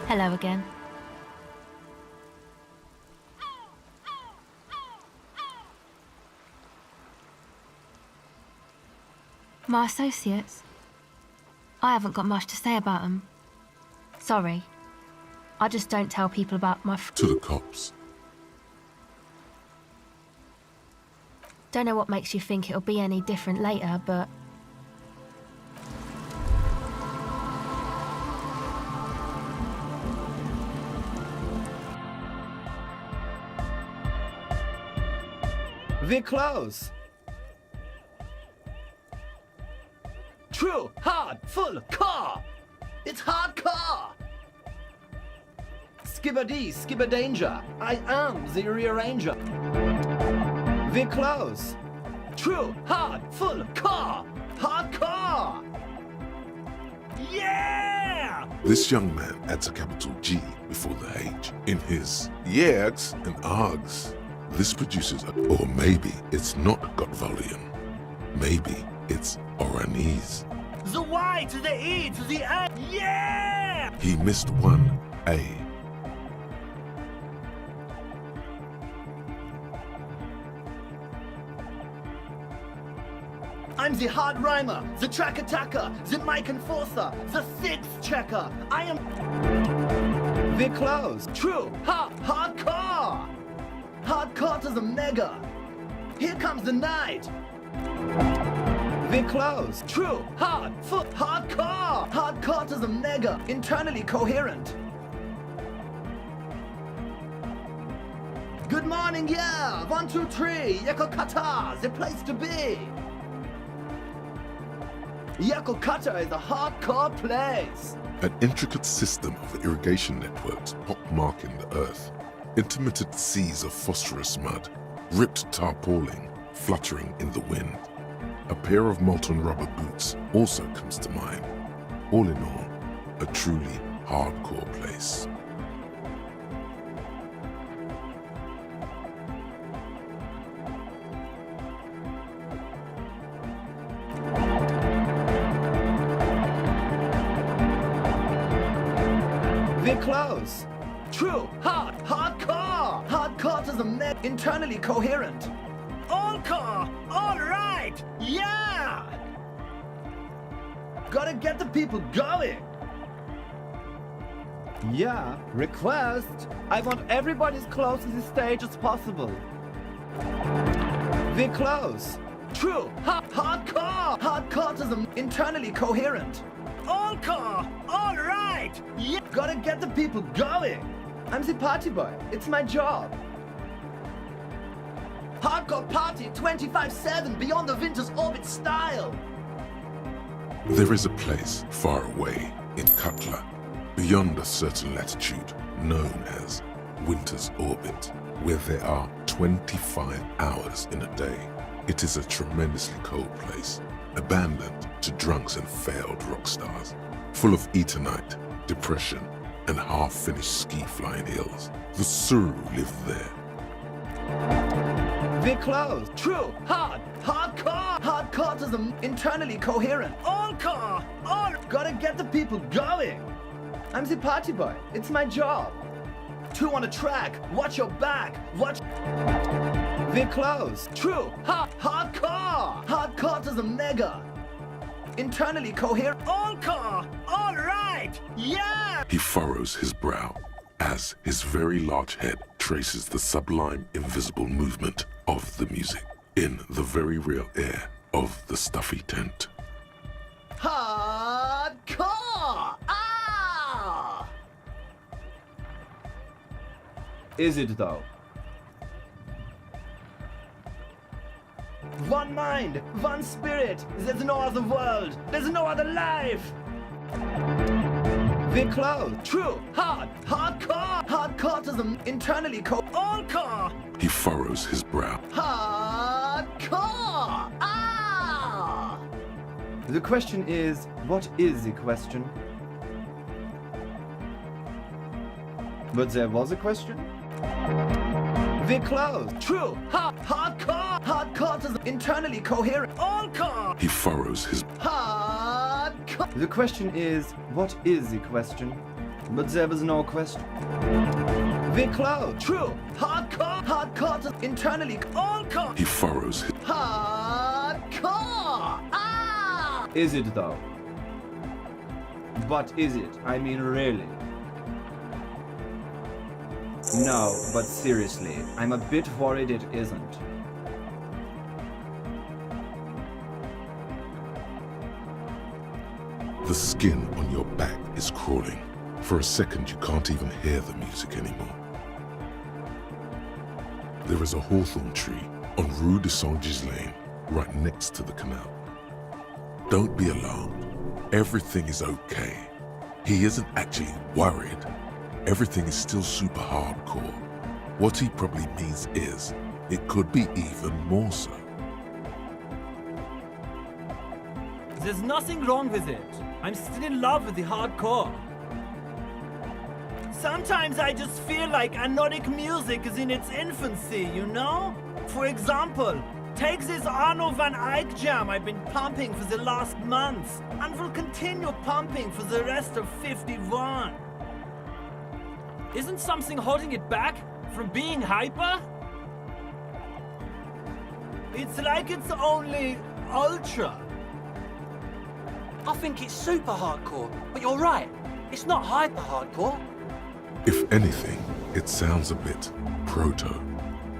Hello again. My associates? I haven't got much to say about them. Sorry. I just don't tell people about my To the cops. Don't know what makes you think it'll be any different later, but... We're close. True, hard, full, car. It's hardcore. Skibber-dee, skibber danger. I am the rearranger. We're close. True, hard, full, car. Hardcore. Yeah! This young man adds a capital G before the H in his yegs and args. This produces a, or maybe it's not got volume. Maybe it's Oranese. The Y to the E to the A. Yeah! He missed one A. I'm the hard rhymer, the track attacker, the mic enforcer, the sixth checker. I am... We're close. True, hardcore. Hardcore to the mega. Here comes the night. We're close. True, hard, full, hardcore. Hardcore to the mega. Internally coherent. Good morning, yeah. 1, 2, 3. Yakolkata, the place to be. Yakolkata is a hardcore place. An intricate system of irrigation networks pockmarking the earth. Intermittent seas of phosphorus mud, ripped tarpaulin fluttering in the wind. A pair of molten rubber boots also comes to mind. All in all, a truly hardcore place. We're close. True, hardcore. Hardcore to the net. Internally coherent. All core. All right. Yeah. Gotta get the people going. Yeah. Request. I want everybody as close to the stage as possible. We're close. True, hardcore. Hardcore to the internally coherent. All core. All right. Yeah. Gotta get the people going. I'm the party boy. It's my job. Hardcore party 25/7 beyond the winter's orbit style. There is a place far away in Cutler, beyond a certain latitude, known as winter's orbit, where there are 25 hours in a day. It is a tremendously cold place, abandoned to drunks and failed rock stars, full of etonite, depression, and half-finished ski-flying hills. The Suru live there. We're close. True, hardcore. Hardcore to the internally coherent. All core. All. Gotta get the people going. I'm the party boy. It's my job. 2 on a track. Watch your back. Watch. We're close. True, hardcore. Hardcore to the mega. Internally coherent. All core. All right. Yeah. He furrows his brow as his very large head traces the sublime invisible movement of the music in the very real air of the stuffy tent. Hardcore. Ah! Is it though? One mind, one spirit. There's no other world. There's no other life. We're close. True. Hardcore. Hardcore to the internally all core. He furrows his brow. Hardcore. Ah! The question is, what is the question? But there was a question? We're close. True. Hardcore. Hardcore to the internally coherent. All core. He furrows his... Hardcore. The question is, what is the question? But there was no question. We're close. True. Hardcore. Hardcore is internally all core. He furrows his... Hardcore! Ah! Is it though? But is it? I mean, really? No, but seriously, I'm a bit worried it isn't. The skin on your back is crawling. For a second, you can't even hear the music anymore. There is a hawthorn tree on Rue de Saint-Gilles Lane, right next to the canal. Don't be alarmed. Everything is okay. He isn't actually worried. Everything is still super hardcore. What he probably means is, it could be even more so. There's nothing wrong with it. I'm still in love with the hardcore. Sometimes I just feel like anodic music is in its infancy, you know? For example, take this Arno van Eyck jam I've been pumping for the last months, and will continue pumping for the rest of 51. Isn't something holding it back from being hyper? It's like it's only ultra. I think it's super hardcore, but you're right. It's not hyper hardcore. If anything, it sounds a bit proto,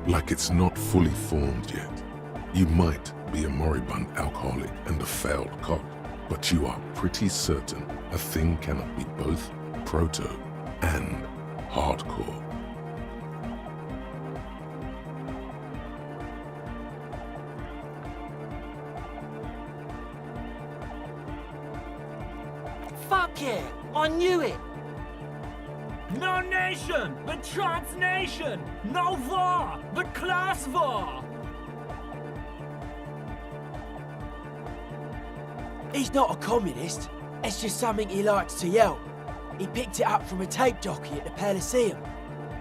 like it's not fully formed yet. You might be a moribund alcoholic and a failed cock, but you are pretty certain a thing cannot be both proto and hardcore. Fuck yeah, I knew it. No nation, but transnation. No war, but class war. He's not a communist. It's just something he likes to yell. He picked it up from a tape jockey at the Elysium.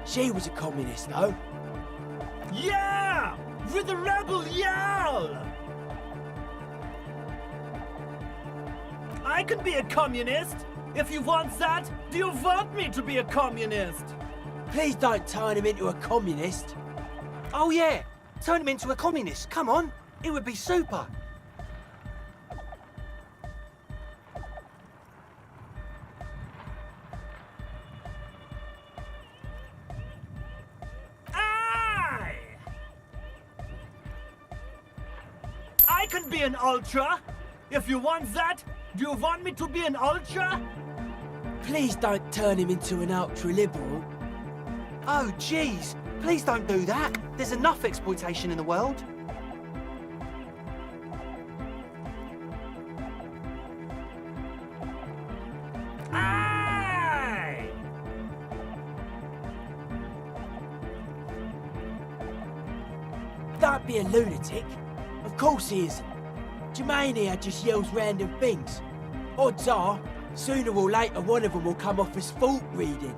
She was a communist, though. Yeah, with a rebel yell. I can be a communist. If you want that, do you want me to be a communist? Please don't turn him into a communist. Oh yeah, turn him into a communist. Come on, it would be super. I can be an ultra. If you want that, do you want me to be an ultra? Please don't turn him into an ultra-liberal. Oh, jeez. Please don't do that. There's enough exploitation in the world. Aye! Don't be a lunatic. Of course he isn't. Jermaine here just yells random things. Odds are, sooner or later one of them will come off as fault reading.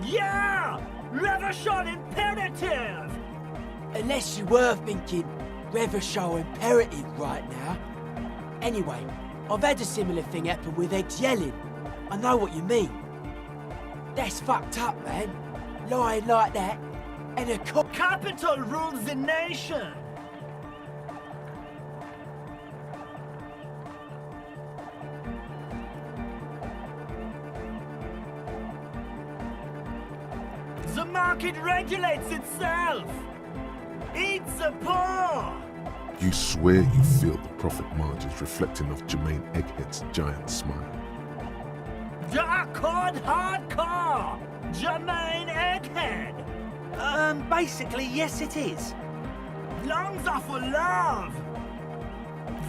Yeah! Reversion imperative! Unless you were thinking Reversion imperative right now. Anyway, I've had a similar thing happen with eggs yelling. I know what you mean. That's fucked up, man. Lying like that, and a cop... Capital rules the nation! The market regulates itself! Eats the poor! You swear you feel the profit margins reflecting off Jermaine Egghead's giant smile. Dark-cord hardcore! Jermaine Egghead! Basically, yes it is. Lungs are for love!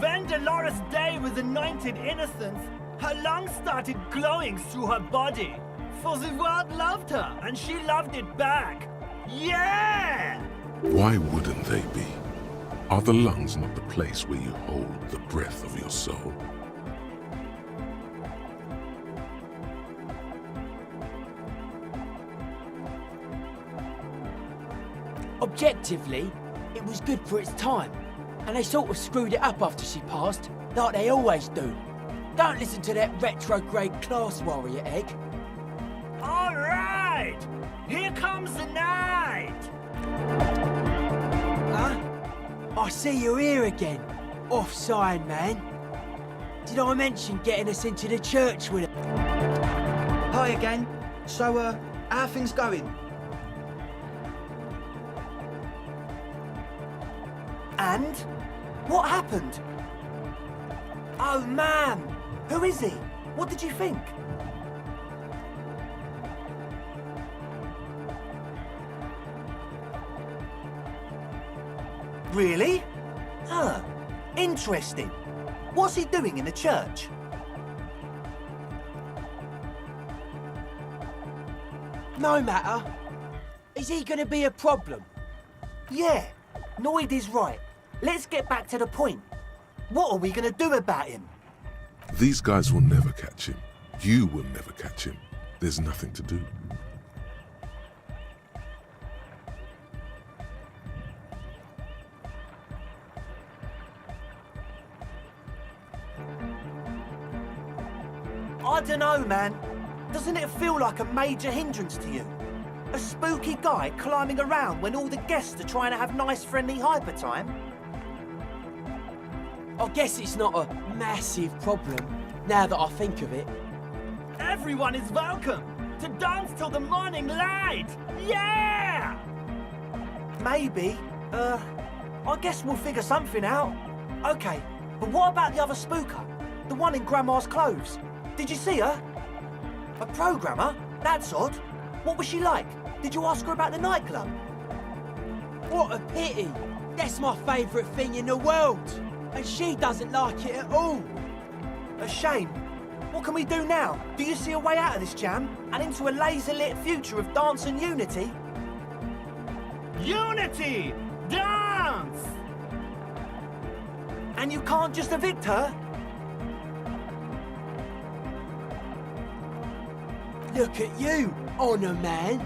When Dolores Day was anointed innocence, her lungs started glowing through her body. For the world loved her, and she loved it back. Yeah! Why wouldn't they be? Are the lungs not the place where you hold the breath of your soul? Objectively, it was good for its time, and they sort of screwed it up after she passed, like they always do. Don't listen to that retrograde class warrior, Egg. All right! Here comes the night! Huh? I see you're here again. Offside, man. Did I mention getting us into the church with it? Hi again. So, how are things going? And? What happened? Oh man! Who is he? What did you think? Really? Huh. Interesting. What's he doing in the church? No matter. Is he gonna be a problem? Yeah, Noid is right. Let's get back to the point. What are we gonna do about him? These guys will never catch him. You will never catch him. There's nothing to do. I dunno, man. Doesn't it feel like a major hindrance to you? A spooky guy climbing around when all the guests are trying to have nice friendly hyper time? I guess it's not a massive problem, now that I think of it. Everyone is welcome to dance till the morning light! Yeah! Maybe. I guess we'll figure something out. Okay, but what about the other spooker? The one in Grandma's clothes? Did you see her? A programmer? That's odd. What was she like? Did you ask her about the nightclub? What a pity! That's my favourite thing in the world! And she doesn't like it at all! A shame. What can we do now? Do you see a way out of this jam? And into a laser-lit future of dance and unity? Unity! Dance! And you can't just evict her? Look at you, Honour Man!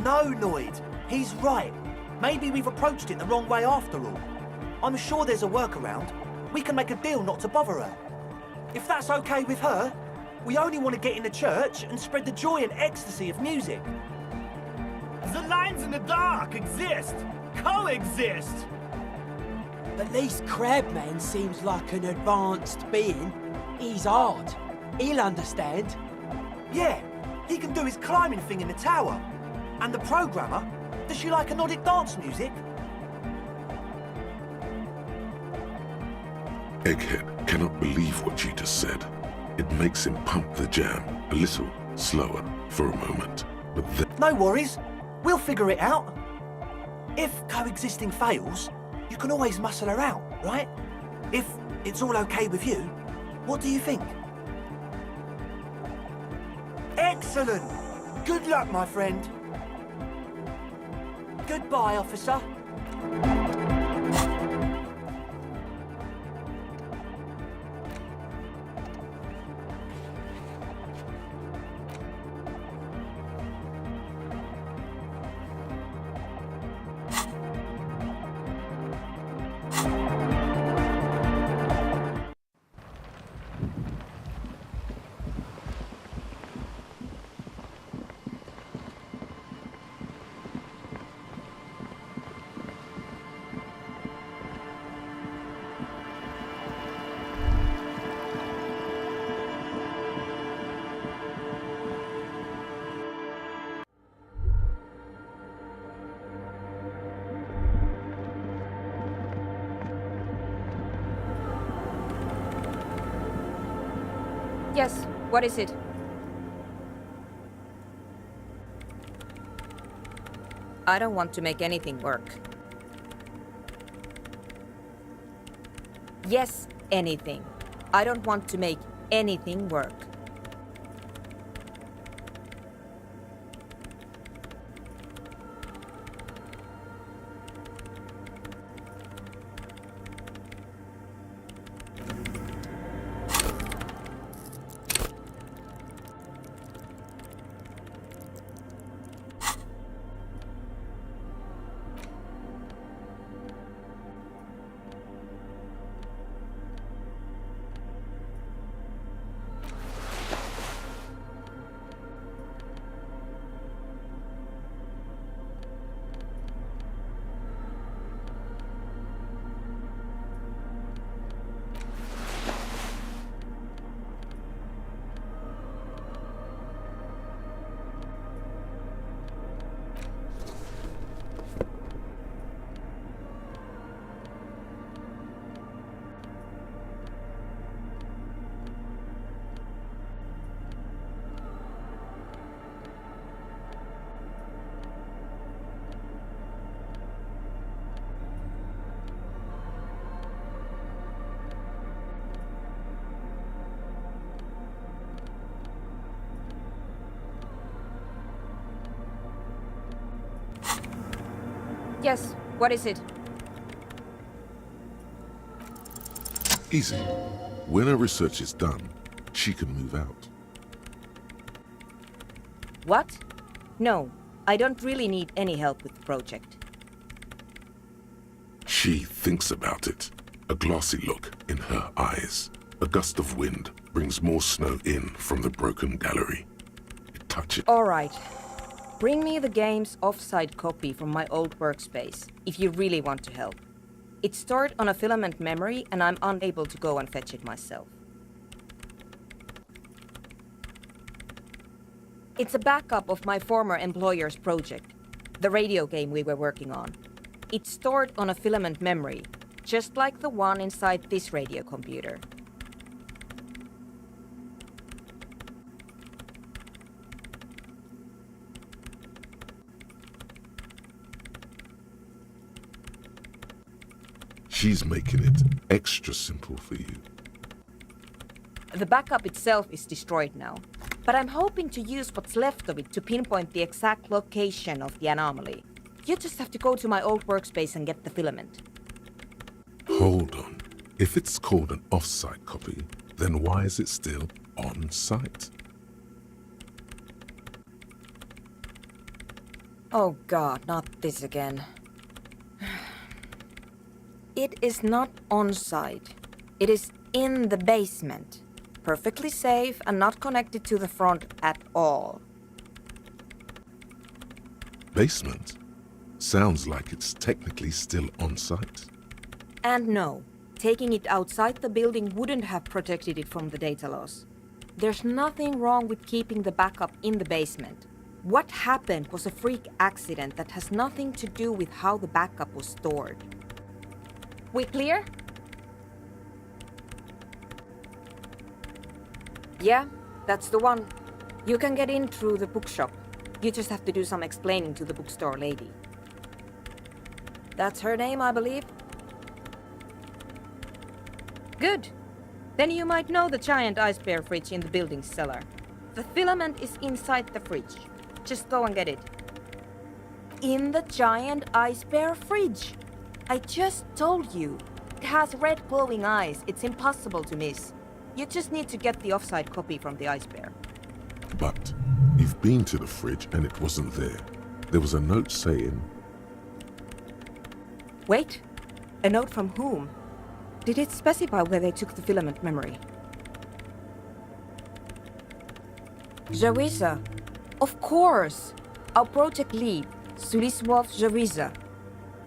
No, Noid. He's right. Maybe we've approached it the wrong way after all. I'm sure there's a workaround. We can make a deal not to bother her. If that's okay with her, we only want to get in the church and spread the joy and ecstasy of music. The lines in the dark exist! Coexist! At least Crabman seems like an advanced being. He's hard. He'll understand. Yeah, he can do his climbing thing in the tower. And the programmer, does she like Nordic dance music? Egghead cannot believe what you just said. It makes him pump the jam a little slower for a moment, but then... No worries. We'll figure it out. If coexisting fails, you can always muscle her out, right? If it's all okay with you, what do you think? Excellent! Good luck, my friend. Goodbye, officer. Yes, what is it? I don't want to make anything work. Yes, anything. I don't want to make anything work. Yes, what is it? Easy. When her research is done, she can move out. What? No, I don't really need any help with the project. She thinks about it. A glassy look in her eyes. A gust of wind brings more snow in from the broken gallery. It touches. All right. Bring me the game's offsite copy from my old workspace, if you really want to help. It's stored on a filament memory, and I'm unable to go and fetch it myself. It's a backup of my former employer's project, the radio game we were working on. It's stored on a filament memory, just like the one inside this radio computer. She's making it extra simple for you. The backup itself is destroyed now, but I'm hoping to use what's left of it to pinpoint the exact location of the anomaly. You just have to go to my old workspace and get the filament. Hold on. If it's called an off-site copy, then why is it still on-site? Oh God, not this again. It is not on-site. It is in the basement. Perfectly safe and not connected to the front at all. Basement? Sounds like it's technically still on-site. And no, taking it outside the building wouldn't have protected it from the data loss. There's nothing wrong with keeping the backup in the basement. What happened was a freak accident that has nothing to do with how the backup was stored. We clear? Yeah, that's the one. You can get in through the bookshop. You just have to do some explaining to the bookstore lady. That's her name, I believe. Good. Then you might know the giant ice bear fridge in the building's cellar. The filament is inside the fridge. Just go and get it. In the giant ice bear fridge. I just told you. It has red glowing eyes. It's impossible to miss. You just need to get the offsite copy from the ice bear. But you've been to the fridge and it wasn't there. There was a note saying... Wait. A note from whom? Did it specify where they took the filament memory? Jawiza. Of course. Our project lead, Suliswov Jawiza.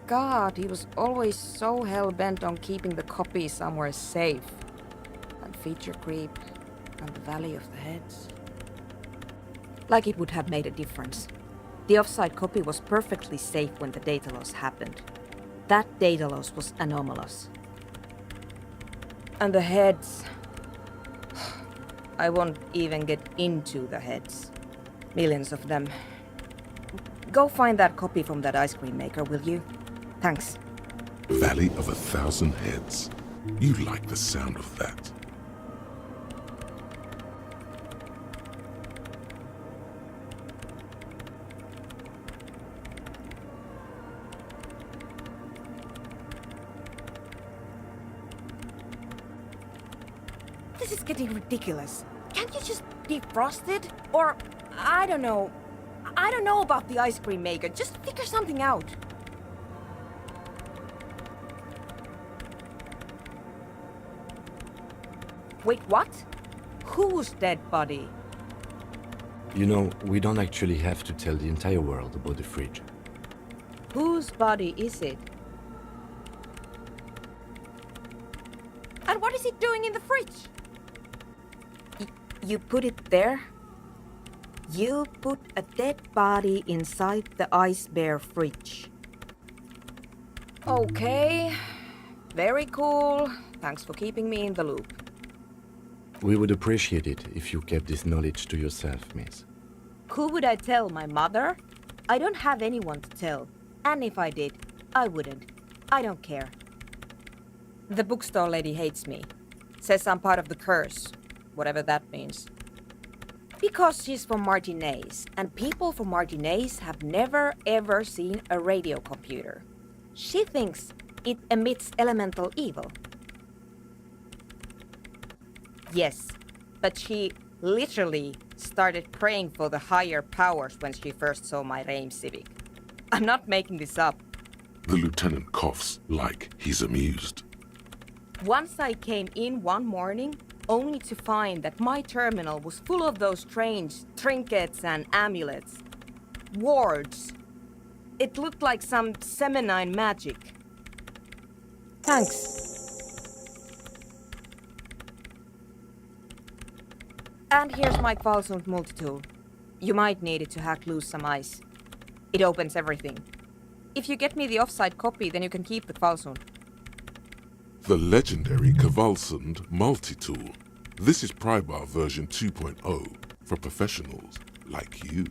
God, he was always so hell-bent on keeping the copy somewhere safe. And feature creep, and the Valley of the Heads. Like it would have made a difference. The offsite copy was perfectly safe when the data loss happened. That data loss was anomalous. And the heads... I won't even get into the heads. Millions of them. Go find that copy from that ice cream maker, will you? Thanks. Valley of 1,000 Heads. You like the sound of that. This is getting ridiculous. Can't you just defrost it? Or, I don't know. I don't know about the ice cream maker. Just figure something out. Wait, what? Whose dead body? You know, we don't actually have to tell the entire world about the fridge. Whose body is it? And what is it doing in the fridge? You put it there? You put a dead body inside the ice bear fridge. Okay. Very cool. Thanks for keeping me in the loop. We would appreciate it if you kept this knowledge to yourself, miss. Who would I tell? My mother? I don't have anyone to tell. And if I did, I wouldn't. I don't care. The bookstore lady hates me. Says I'm part of the curse. Whatever that means. Because she's from Martinez, and people from Martinez have never ever seen a radio computer. She thinks it emits elemental evil. Yes, but she literally started praying for the higher powers when she first saw my Reim Civic. I'm not making this up. The lieutenant coughs like he's amused. Once I came in one morning, only to find that my terminal was full of those strange trinkets and amulets. Wards. It looked like some Semenine magic. Thanks. And here's my Kvalsund multi-tool. You might need it to hack loose some ice. It opens everything. If you get me the offsite copy, then you can keep the Kvalsund. The legendary Kvalsund multi-tool. This is Prybar version 2.0 for professionals like you.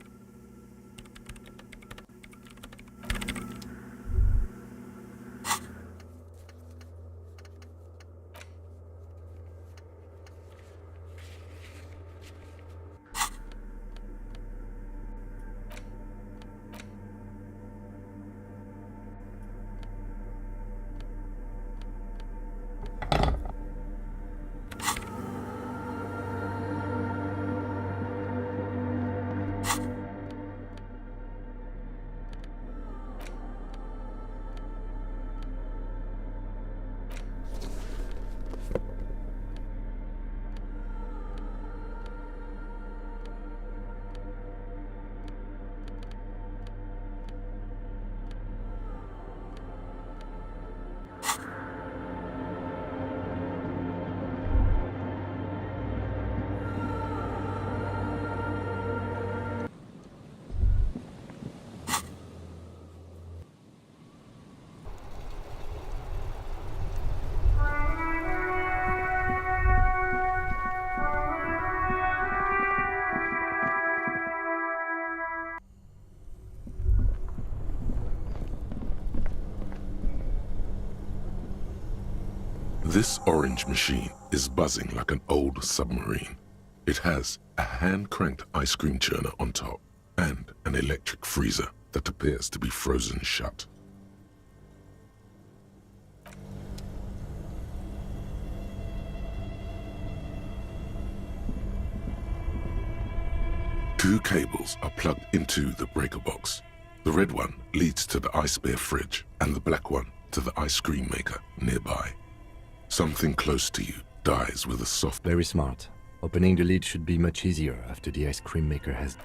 This orange machine is buzzing like an old submarine. It has a hand-cranked ice cream churner on top and an electric freezer that appears to be frozen shut. Two cables are plugged into the breaker box. The red one leads to the ice bear fridge and the black one to the ice cream maker nearby. Something close to you dies with a soft... Very smart. Opening the lid should be much easier after the ice cream maker has...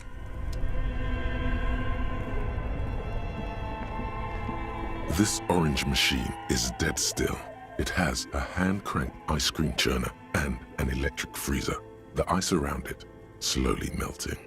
This orange machine is dead still. It has a hand-cranked ice cream churner and an electric freezer. The ice around it slowly melting.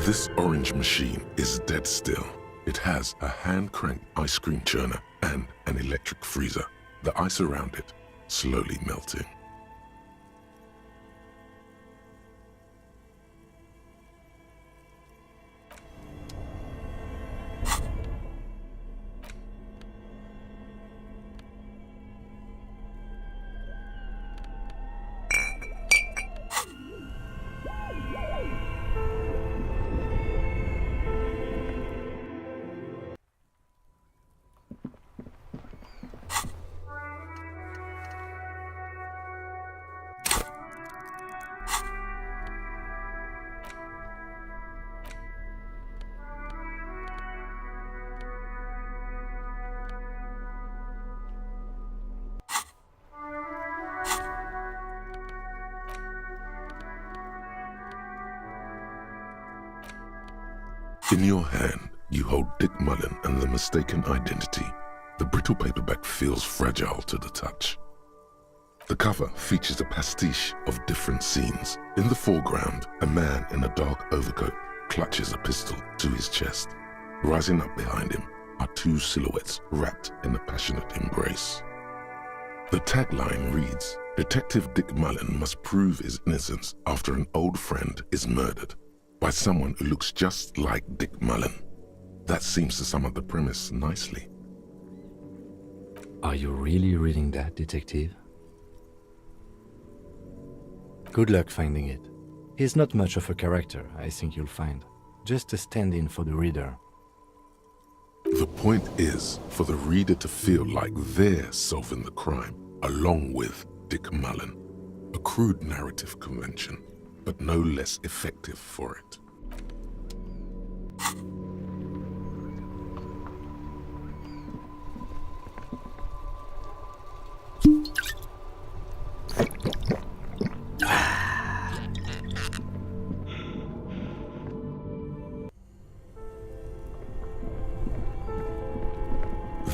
This orange machine is dead still. It has a hand-cranked ice cream churner and an electric freezer. The ice around it slowly melting. In your hand, you hold Dick Mullen and the mistaken identity. The brittle paperback feels fragile to the touch. The cover features a pastiche of different scenes. In the foreground, a man in a dark overcoat clutches a pistol to his chest. Rising up behind him are two silhouettes wrapped in a passionate embrace. The tagline reads, "Detective Dick Mullen must prove his innocence after an old friend is murdered by someone who looks just like Dick Mullen." That seems to sum up the premise nicely. Are you really reading that, detective? Good luck finding it. He's not much of a character, I think you'll find. Just a stand-in for the reader. The point is for the reader to feel like they're solving the crime along with Dick Mullen. A crude narrative convention, but no less effective for it.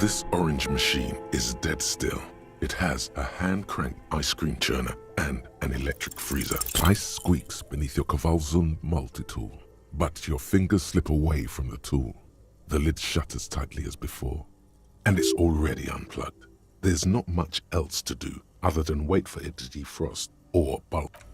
This orange machine is dead still. It has a hand-cranked ice cream churner and an electric freezer. Ice squeaks beneath your Kavalzund multi-tool, but your fingers slip away from the tool. The lid shutters tightly as before, and it's already unplugged. There's not much else to do other than wait for it to defrost or bulk.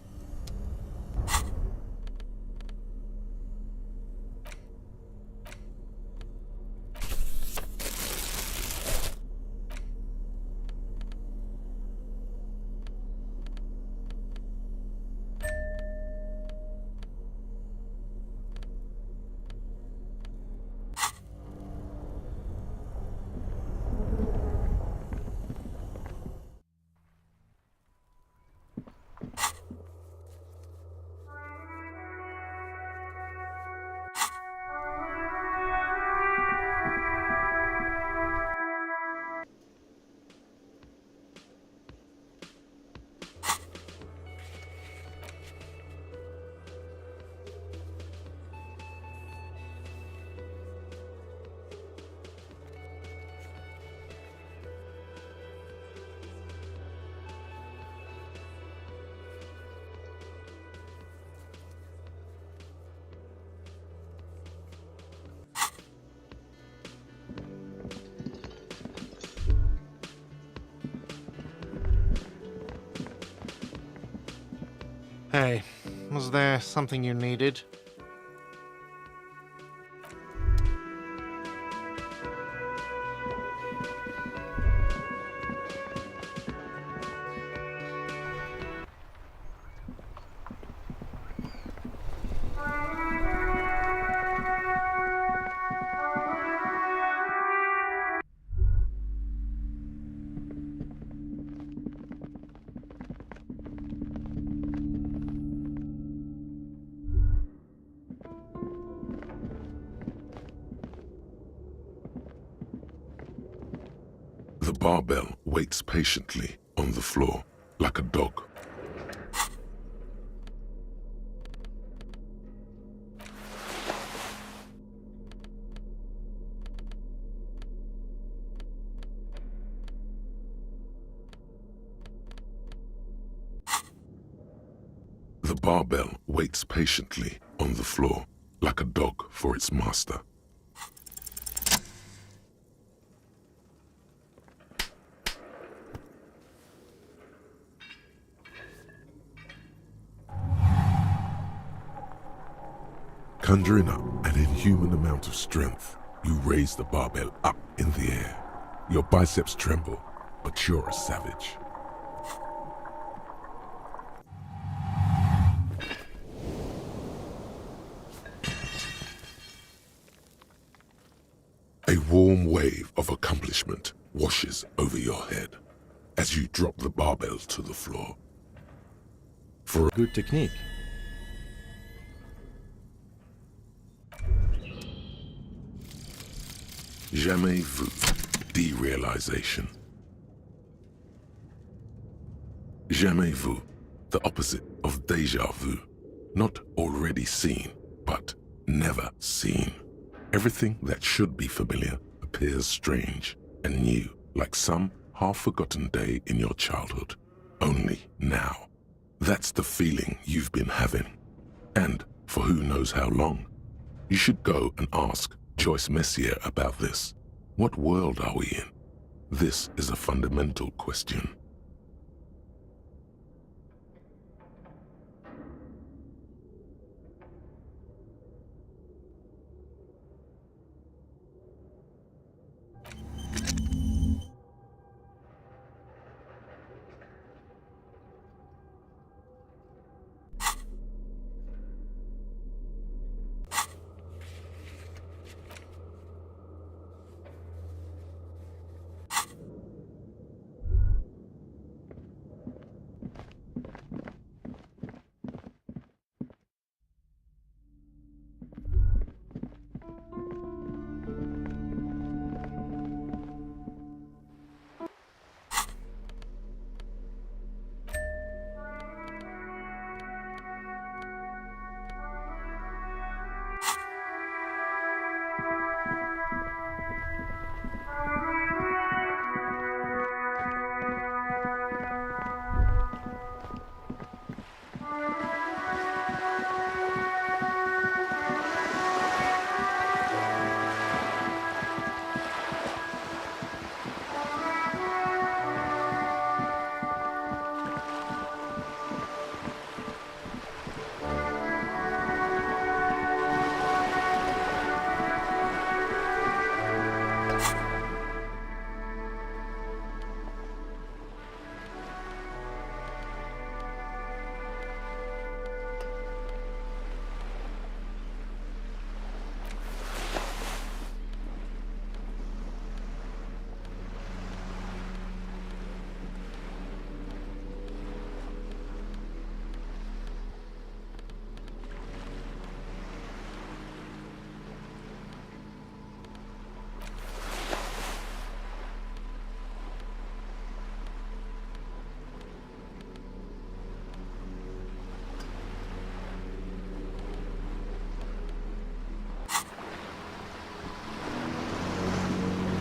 Hey, was there something you needed? The barbell waits patiently on the floor, like a dog. The barbell waits patiently on the floor, like a dog for its master. Conjuring up an inhuman amount of strength, you raise the barbell up in the air. Your biceps tremble, but you're a savage. A warm wave of accomplishment washes over your head as you drop the barbell to the floor. For Good technique. Jamais vu, derealization. Jamais vu, the opposite of déjà vu. Not already seen, but never seen. Everything that should be familiar appears strange and new, like some half-forgotten day in your childhood. Only now. That's the feeling you've been having. And for who knows how long. You should go and ask Joyce Messier about this. What world are we in? This is a fundamental question.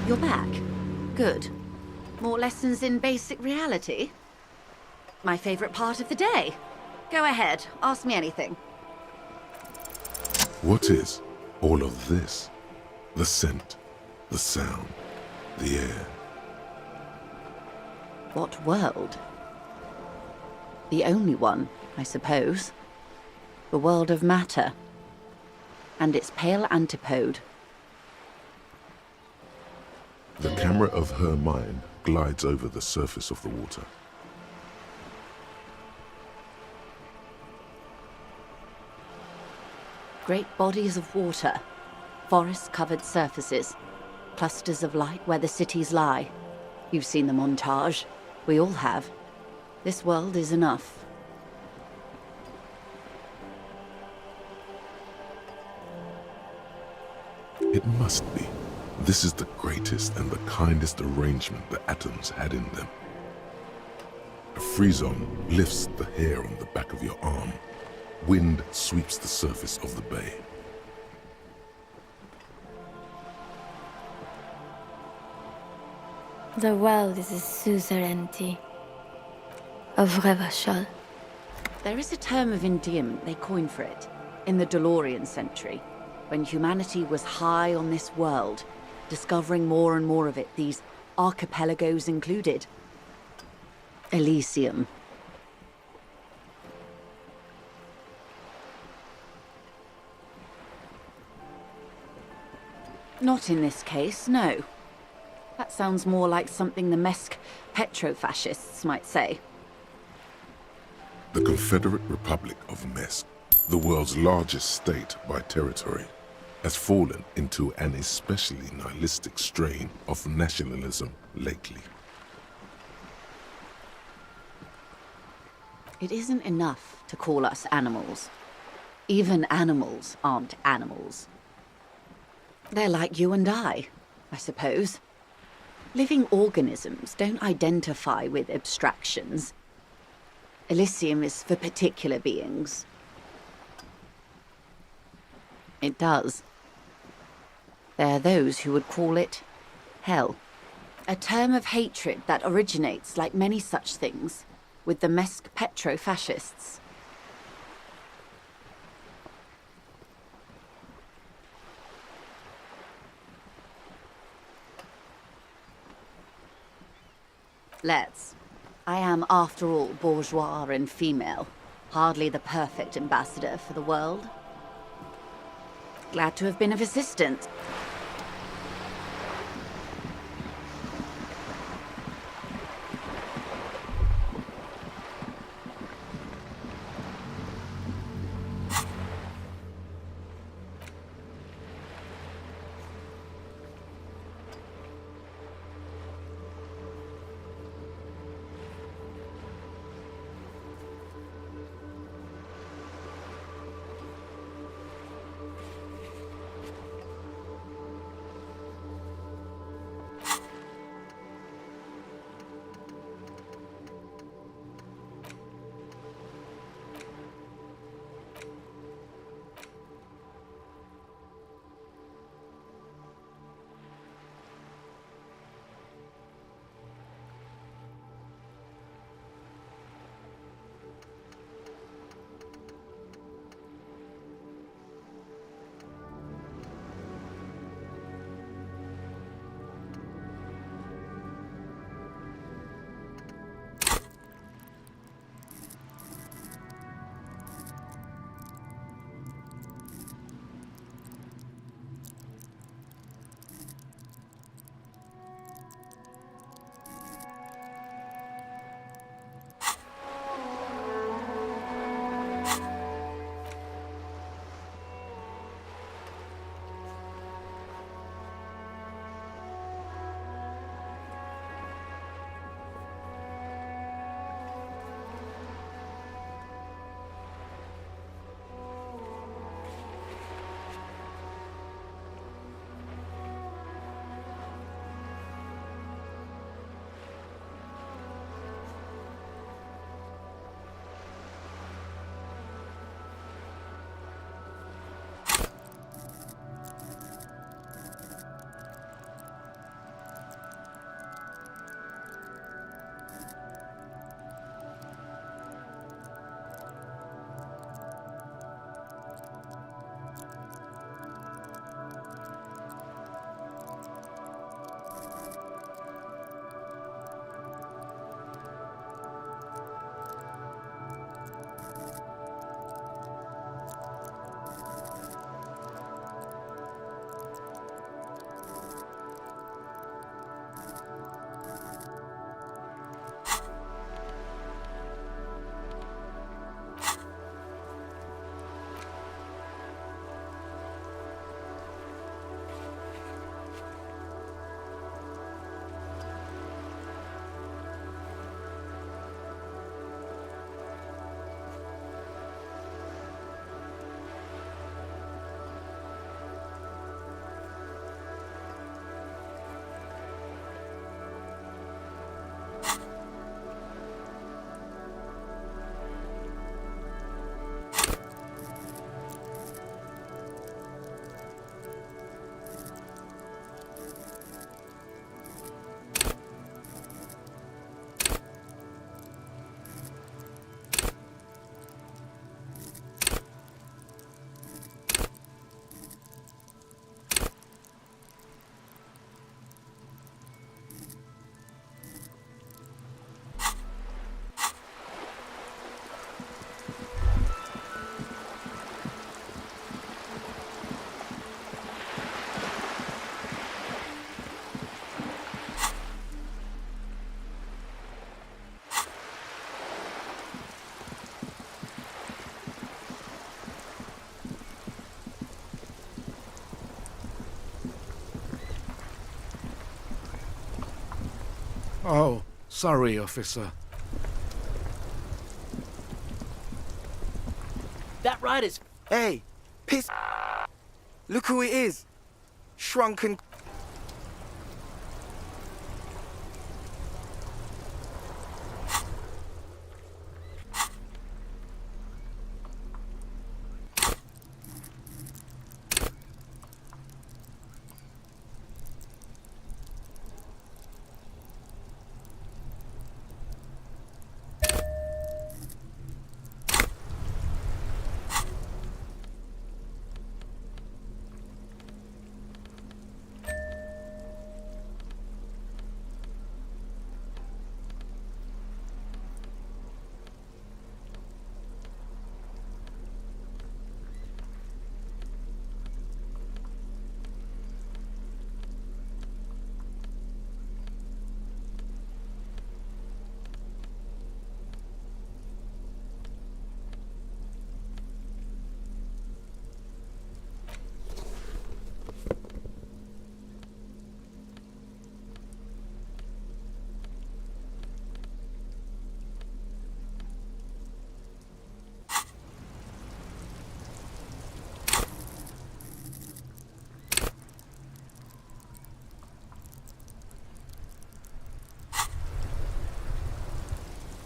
You're back. Good. More lessons in basic reality? My favorite part of the day. Go ahead, ask me anything. What is all of this? The scent, the sound, the air. What world? The only one, I suppose. The world of matter. And its pale antipode. The camera of her mind glides over the surface of the water. Great bodies of water, forest-covered surfaces, clusters of light where the cities lie. You've seen the montage. We all have. This world is enough. It must be. This is the greatest and the kindest arrangement the atoms had in them. A frisson lifts the hair on the back of your arm. Wind sweeps the surface of the bay. The world is a suzerainty of reverential. There is a term of endearment they coined for it in the DeLorean century. when humanity was high on this world, discovering more and more of it, these archipelagos included. Elysium. Not in this case, no. That sounds more like something the Mesk petro-fascists might say. The Confederate Republic of Mesk, the world's largest state by territory, has fallen into an especially nihilistic strain of nationalism lately. It isn't enough to call us animals. Even animals aren't animals. They're like you and I suppose. Living organisms don't identify with abstractions. Elysium is for particular beings. It does. There are those who would call it hell. A term of hatred that originates, like many such things, with the Mesk petro-fascists. Let's. I am, after all, bourgeois and female. Hardly the perfect ambassador for the world. Glad to have been of assistance. Oh, sorry, officer. That rider's... Hey, piss... Look who it is. Shrunken...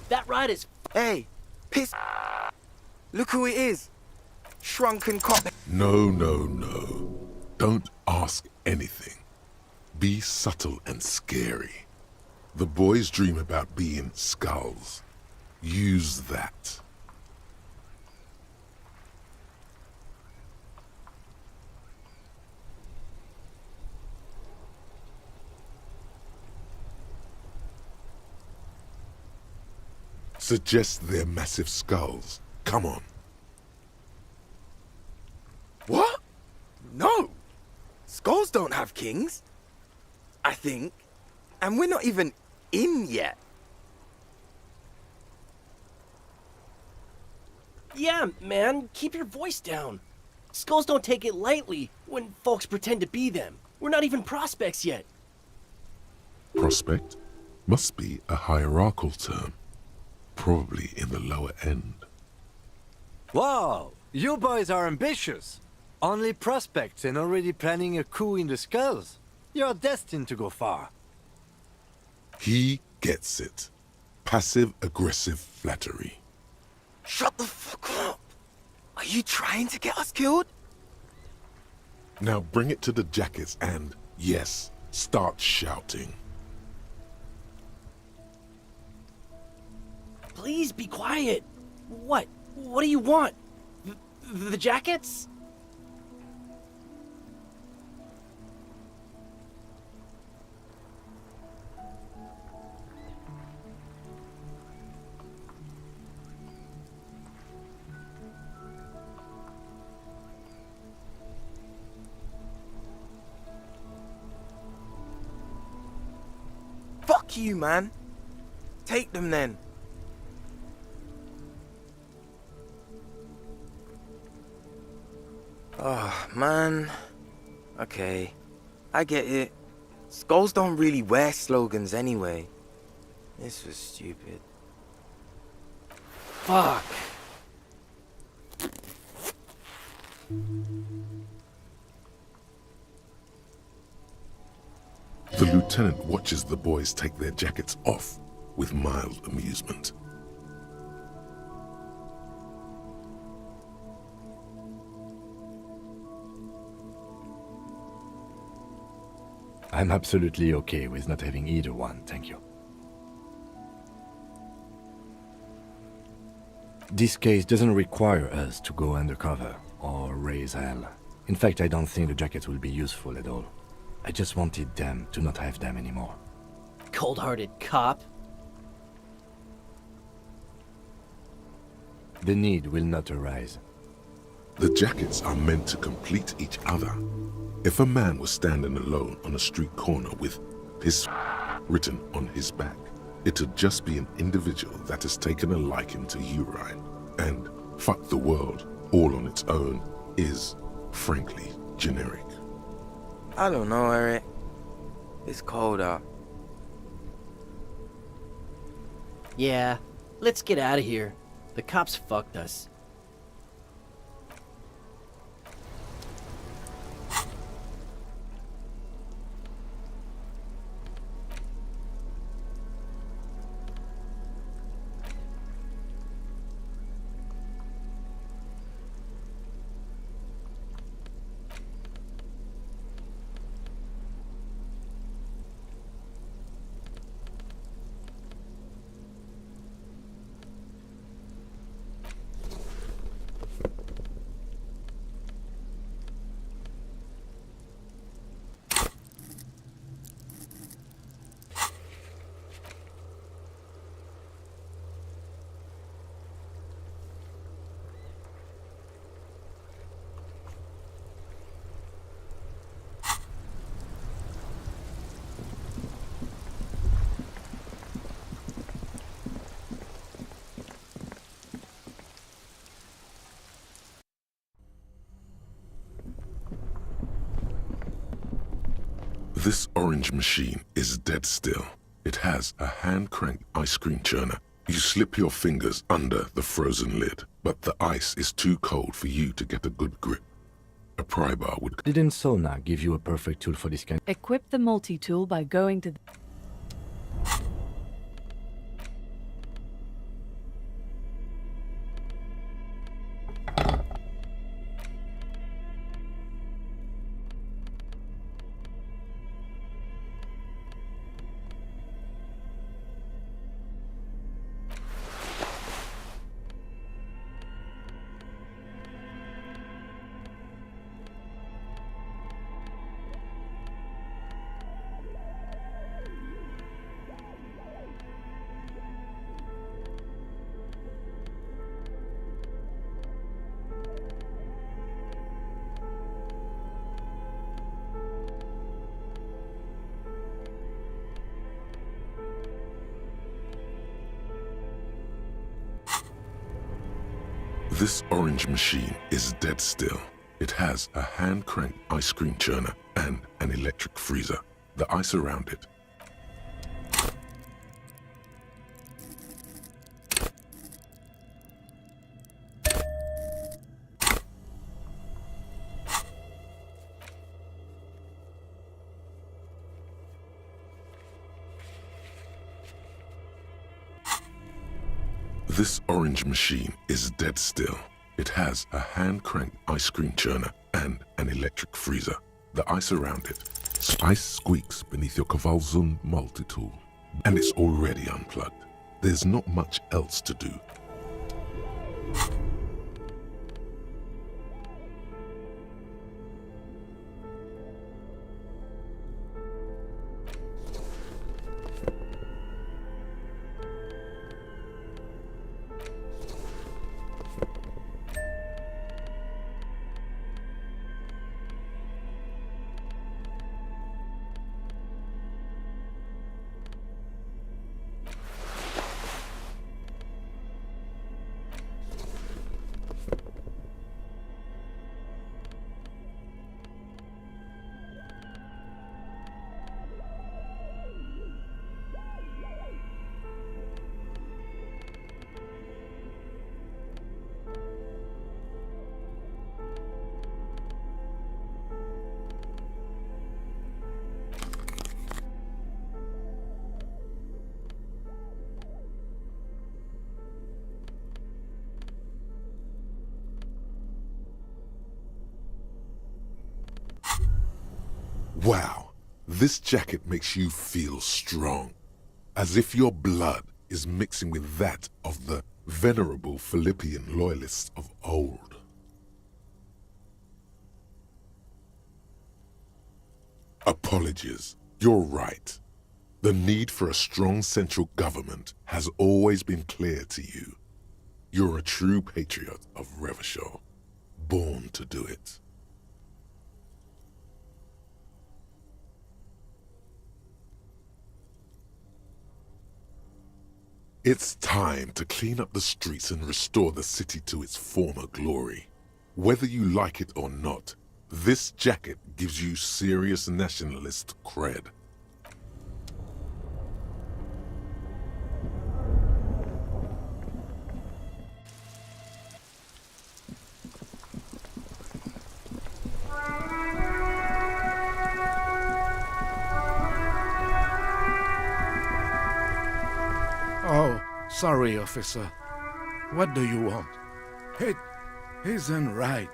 That rider's... Hey, piss... Look who it is. Shrunken cop... No, no, no. Don't ask anything. Be subtle and scary. The boys dream about being skulls. Use that. Suggest they're massive skulls. Come on. What? No! Skulls don't have kings. I think. And we're not even in yet. Yeah, man, keep your voice down. Skulls don't take it lightly when folks pretend to be them. We're not even prospects yet. Prospect must be a hierarchical term. Probably in the lower end. Wow, you boys are ambitious. Only prospects and already planning a coup in the skulls. You're destined to go far. He gets it. Passive-aggressive flattery. Shut the fuck up. Are you trying to get us killed? Now bring it to the jackets and, yes, start shouting. Please be quiet. What? What do you want? The jackets? Fuck you, man. Take them then. Oh, man. Okay. I get it. Skulls don't really wear slogans anyway. This was stupid. Fuck. The lieutenant watches the boys take their jackets off with mild amusement. I'm absolutely okay with not having either one, thank you. This case doesn't require us to go undercover or raise hell. In fact, I don't think the jackets will be useful at all. I just wanted them to not have them anymore. Cold-hearted cop. The need will not arise. The jackets are meant to complete each other. If a man was standing alone on a street corner with "piss" written on his back, it'd just be an individual that has taken a liking to urine. And "fuck the world" all on its own is, frankly, generic. I don't know, Eric. It's cold out. Yeah, let's get out of here. The cops fucked us. This orange machine is dead still. It has a hand-cranked ice cream churner. You slip your fingers under the frozen lid, but the ice is too cold for you to get a good grip. A pry bar would... Didn't Sona give you a perfect tool for this kind? Equip the multi-tool by going to... This orange machine is dead still. It has a hand-cranked ice cream churner and an electric freezer. The ice around it. This orange machine is dead still. It has a hand-cranked ice cream churner and an electric freezer. The ice around it. Ice squeaks beneath your Kavalzun multi-tool. And it's already unplugged. There's not much else to do. Wow, this jacket makes you feel strong, as if your blood is mixing with that of the venerable Philippian loyalists of old. Apologies, you're right. The need for a strong central government has always been clear to you. You're a true patriot of Revachol, born to do it. It's time to clean up the streets and restore the city to its former glory. Whether you like it or not, this jacket gives you serious nationalist cred. Sorry, officer. What do you want? It isn't right.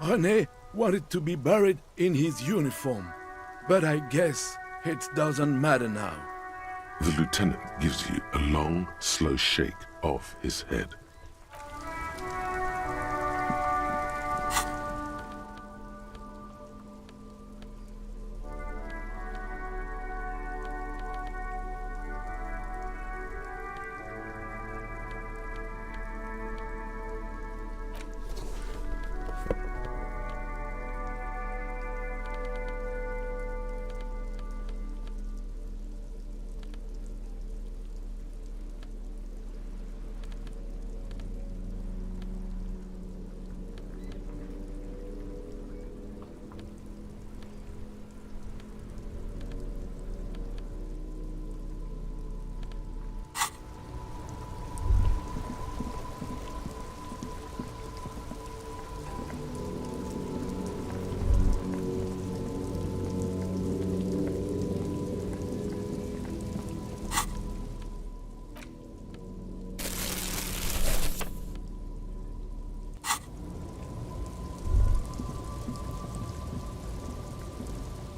René wanted to be buried in his uniform, but I guess it doesn't matter now. The lieutenant gives you a long, slow shake of his head.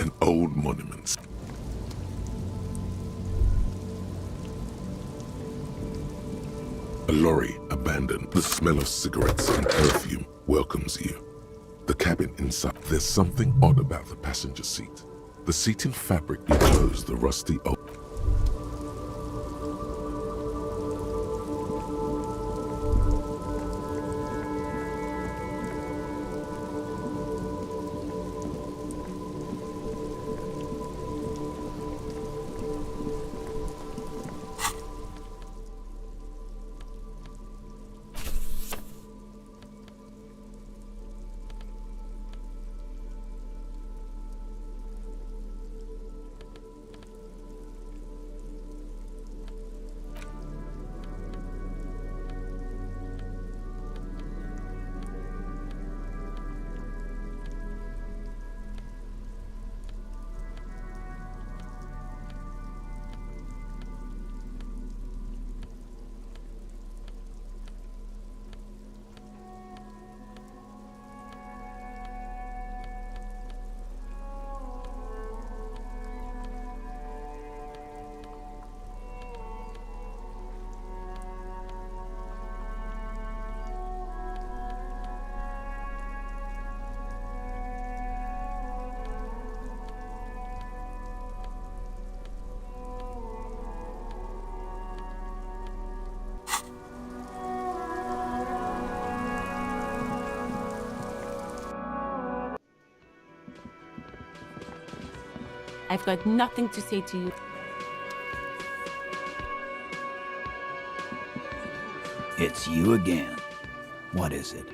An old monument. A lorry abandoned. The smell of cigarettes and perfume welcomes you. The cabin inside. There's something odd about the passenger seat. The seating fabric enclosed the rusty oak. I've got nothing to say to you. It's you again. What is it?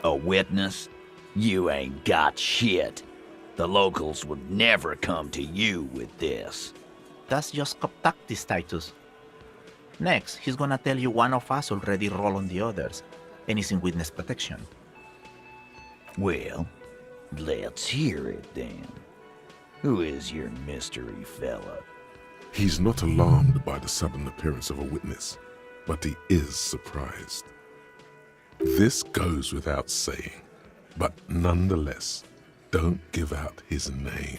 A witness? You ain't got shit. The locals would never come to you with this. That's just cop tactics, Titus. Next, he's gonna tell you one of us already rolled on the others, and is in witness protection. Well, let's hear it then. Who is your mystery fella? He's not alarmed by the sudden appearance of a witness, but he is surprised. This goes without saying, but nonetheless, don't give out his name.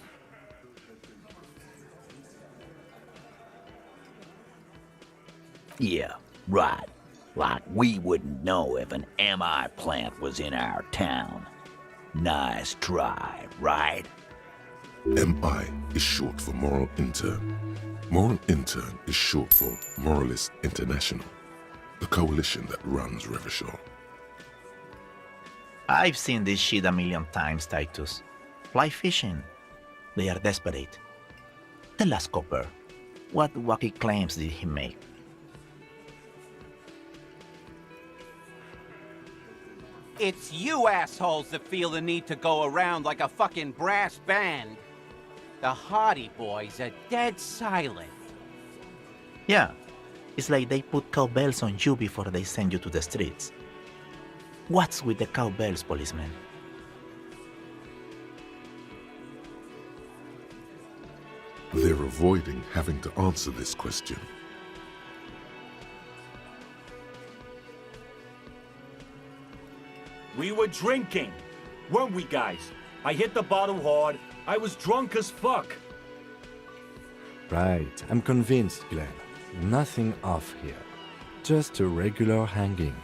Yeah, right. Like we wouldn't know if an MI plant was in our town. Nice try, right? MI is short for Moral Intern. Moral Intern is short for Moralist International, the coalition that runs Revachol. I've seen this shit a million times, Titus. Fly fishing. They are desperate. Tell us, Copper, what wacky claims did he make? It's you assholes that feel the need to go around like a fucking brass band. The Hardy Boys are dead silent. Yeah, it's like they put cowbells on you before they send you to the streets. What's with the cowbells, policeman? They're avoiding having to answer this question. We were drinking, weren't we, guys? I hit the bottle hard. I was drunk as fuck. Right, I'm convinced, Glenn. Nothing off here. Just a regular hanging.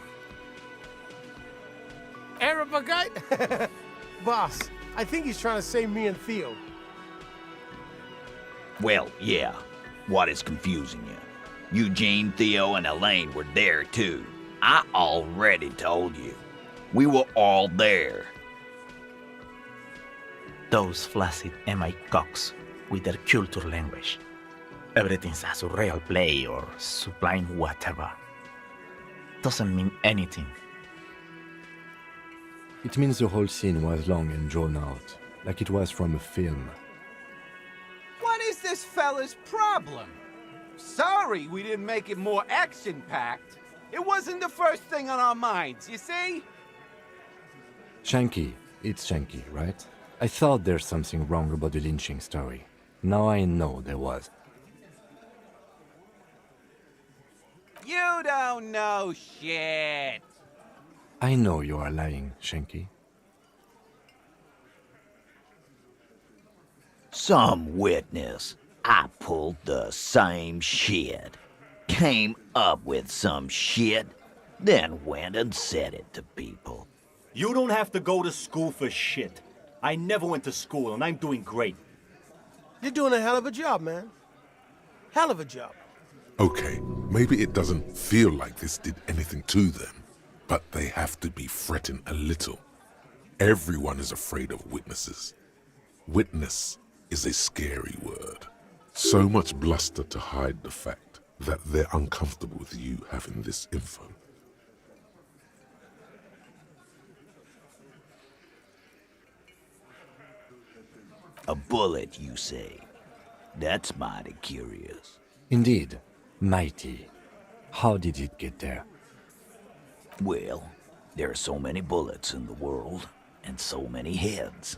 Arab guy? Boss, I think he's trying to say me and Theo. Well, yeah. What is confusing you? Eugene, Theo, and Elaine were there too. I already told you. We were all there. Those flaccid MI cocks with their culture language. Everything's a surreal play or sublime whatever. Doesn't mean anything. It means the whole scene was long and drawn out, like it was from a film. What is this fella's problem? Sorry we didn't make it more action-packed. It wasn't the first thing on our minds, you see? Shanky, it's Shanky, right? I thought there's something wrong about the lynching story. Now I know there was. You don't know shit. I know you are lying, Shanky. Some witness. I pulled the same shit. Came up with some shit, then went and said it to people. You don't have to go to school for shit. I never went to school, and I'm doing great. You're doing a hell of a job, man. Hell of a job. Okay, maybe it doesn't feel like this did anything to them, but they have to be fretting a little. Everyone is afraid of witnesses. Witness is a scary word. So much bluster to hide the fact that they're uncomfortable with you having this info. A bullet, you say? That's mighty curious. Indeed, mighty. How did it get there? Well, there are so many bullets in the world, and so many heads.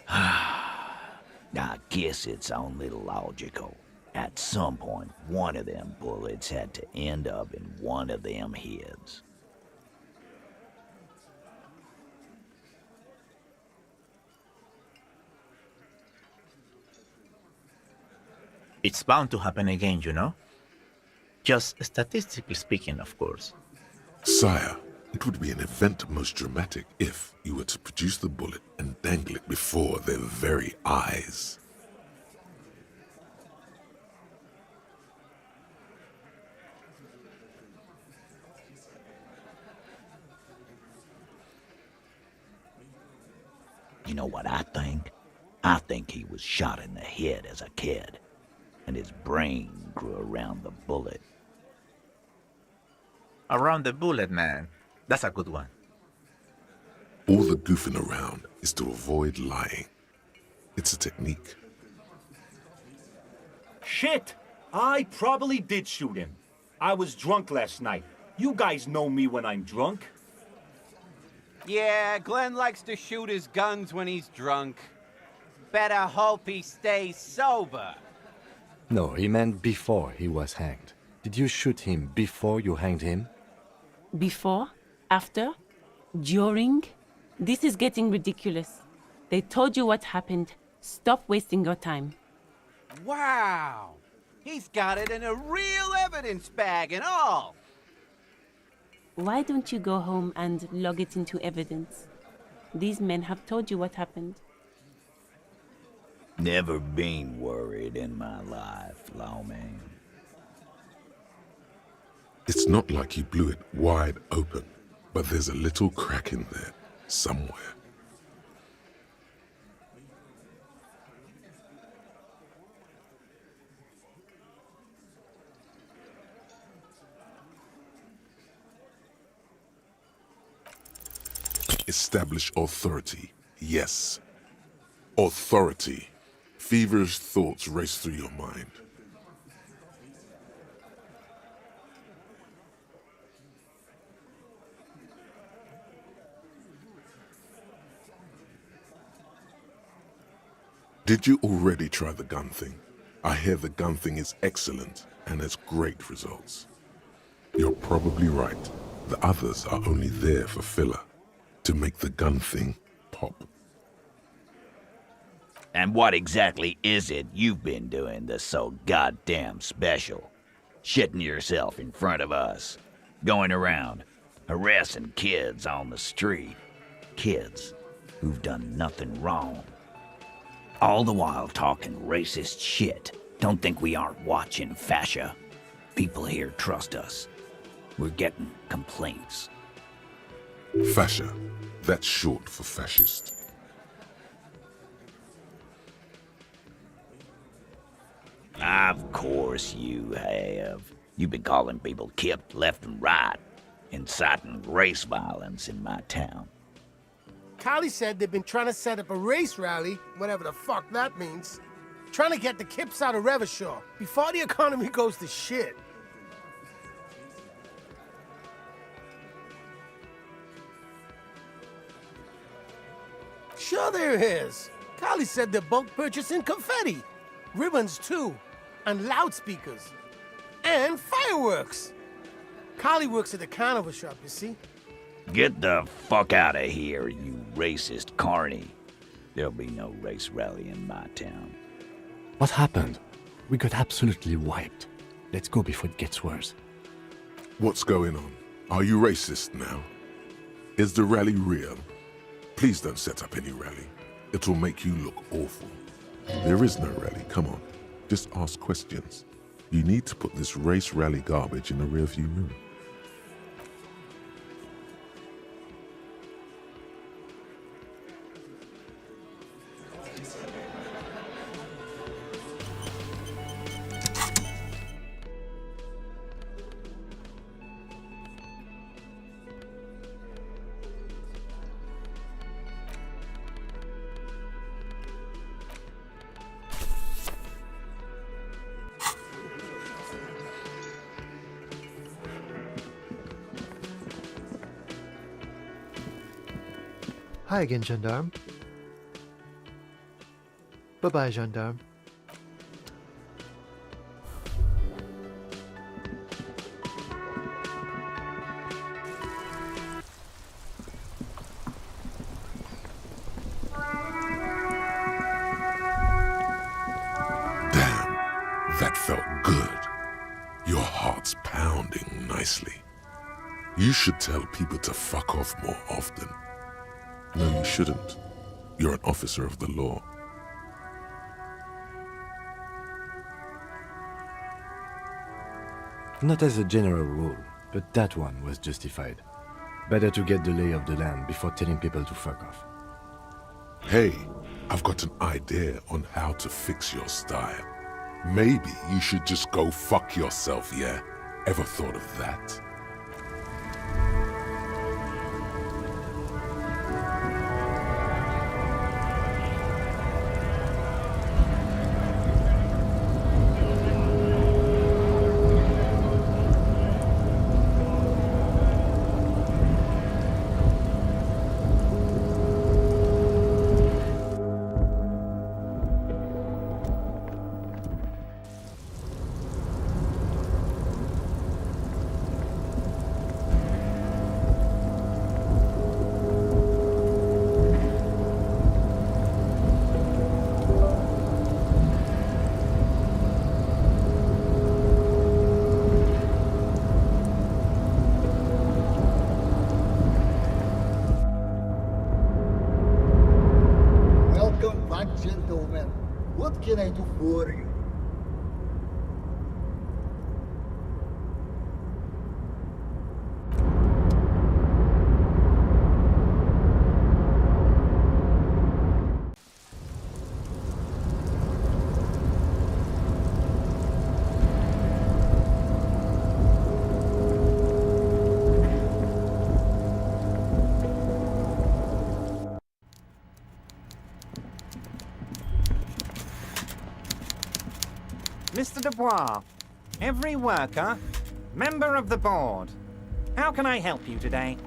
I guess it's only logical. At some point, one of them bullets had to end up in one of them heads. It's bound to happen again, you know? Just statistically speaking, of course. Sire, it would be an event most dramatic if you were to produce the bullet and dangle it before their very eyes. You know what I think? I think he was shot in the head as a kid, and his brain grew around the bullet. Around the bullet, man. That's a good one. All the goofing around is to avoid lying. It's a technique. Shit! I probably did shoot him. I was drunk last night. You guys know me when I'm drunk. Yeah, Glenn likes to shoot his guns when he's drunk. Better hope he stays sober. No, he meant before he was hanged. Did you shoot him before you hanged him? Before? After? During? This is getting ridiculous. They told you what happened. Stop wasting your time. Wow! He's got it in a real evidence bag and all! Why don't you go home and log it into evidence? These men have told you what happened. Never been worried in my life, lawman. It's not like he blew it wide open, but there's a little crack in there, somewhere. Establish authority. Yes. Authority. Feverish thoughts race through your mind. Did you already try the gun thing? I hear the gun thing is excellent and has great results. You're probably right. The others are only there for filler, to make the gun thing pop. And what exactly is it you've been doing that's so goddamn special? Shitting yourself in front of us. Going around, harassing kids on the street. Kids who've done nothing wrong. All the while talking racist shit. Don't think we aren't watching, fascia. People here trust us. We're getting complaints. Fascia. That's short for fascist. Of course you have. You've been calling people kipped left and right, inciting race violence in my town. Kali said they've been trying to set up a race rally, whatever the fuck that means. Trying to get the kips out of Revachol before the economy goes to shit. Sure there is. Kali said they're bulk purchasing confetti, ribbons too, and loudspeakers, and fireworks. Kali works at the carnival shop, you see. Get the fuck out of here, you racist carny. There'll be no race rally in my town. What happened? We got absolutely wiped. Let's go before it gets worse. What's going on? Are you racist now? Is the rally real? Please don't set up any rally. It will make you look awful. There is no rally, come on. Just ask questions. You need to put this race rally garbage in the rearview mirror. Hi again, gendarme. Bye-bye, gendarme. Damn, that felt good. Your heart's pounding nicely. You should tell people to fuck off more often. No, you shouldn't. You're an officer of the law. Not as a general rule, but that one was justified. Better to get the lay of the land before telling people to fuck off. Hey, I've got an idea on how to fix your style. Maybe you should just go fuck yourself, yeah? Ever thought of that? Gentlemen, what can I do for you? devoir. Every worker, member of the board. How can I help you today?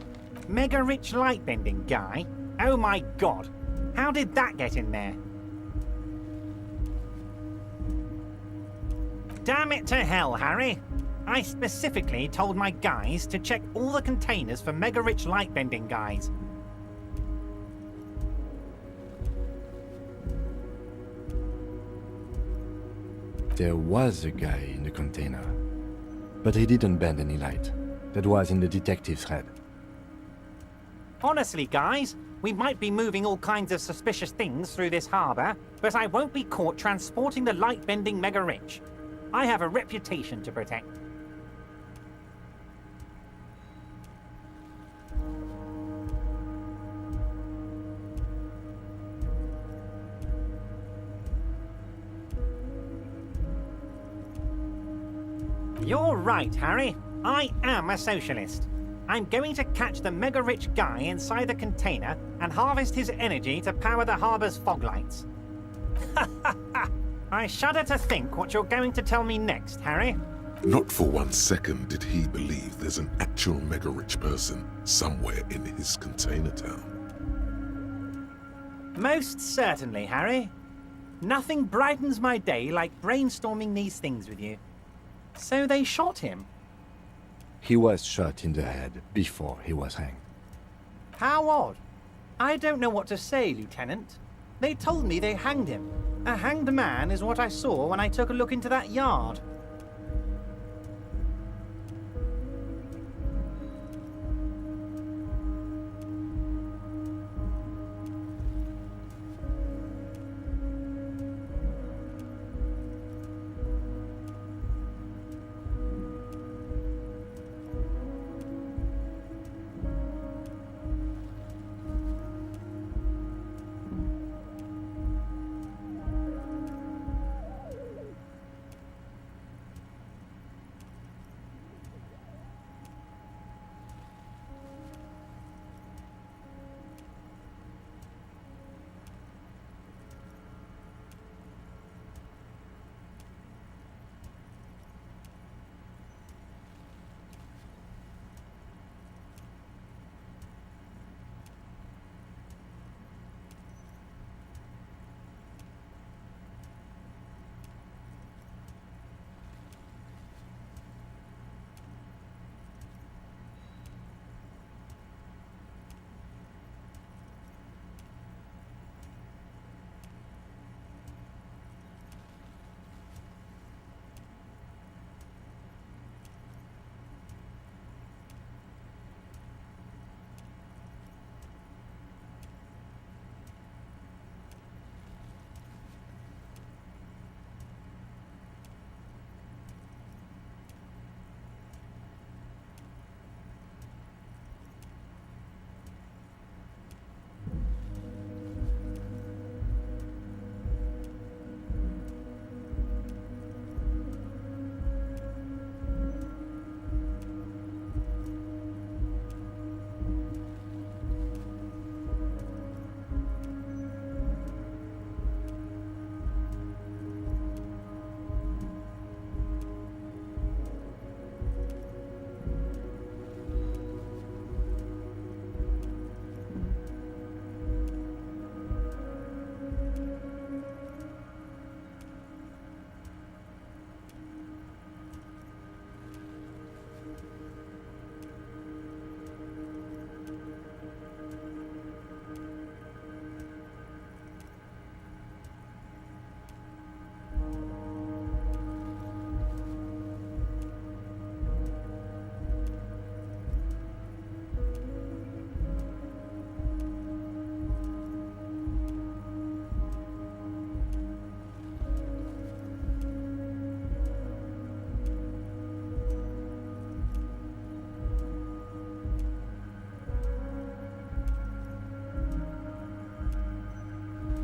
Mega rich light bending guy? Oh my god. How did that get in there? Damn it to hell, Harry. I specifically told my guys to check all the containers for mega rich light bending guys. There was a guy in the container, but he didn't bend any light. That was in the detective's head. Honestly, guys, we might be moving all kinds of suspicious things through this harbor, but I won't be caught transporting the light-bending mega-rich. I have a reputation to protect. You're right, Harry. I am a socialist. I'm going to catch the mega-rich guy inside the container and harvest his energy to power the harbor's fog lights. I shudder to think what you're going to tell me next, Harry. Not for 1 second did he believe there's an actual mega-rich person somewhere in his container town. Most certainly, Harry. Nothing brightens my day like brainstorming these things with you. So they shot him? He was shot in the head before he was hanged. How odd. I don't know what to say, Lieutenant. They told me they hanged him. A hanged man is what I saw when I took a look into that yard.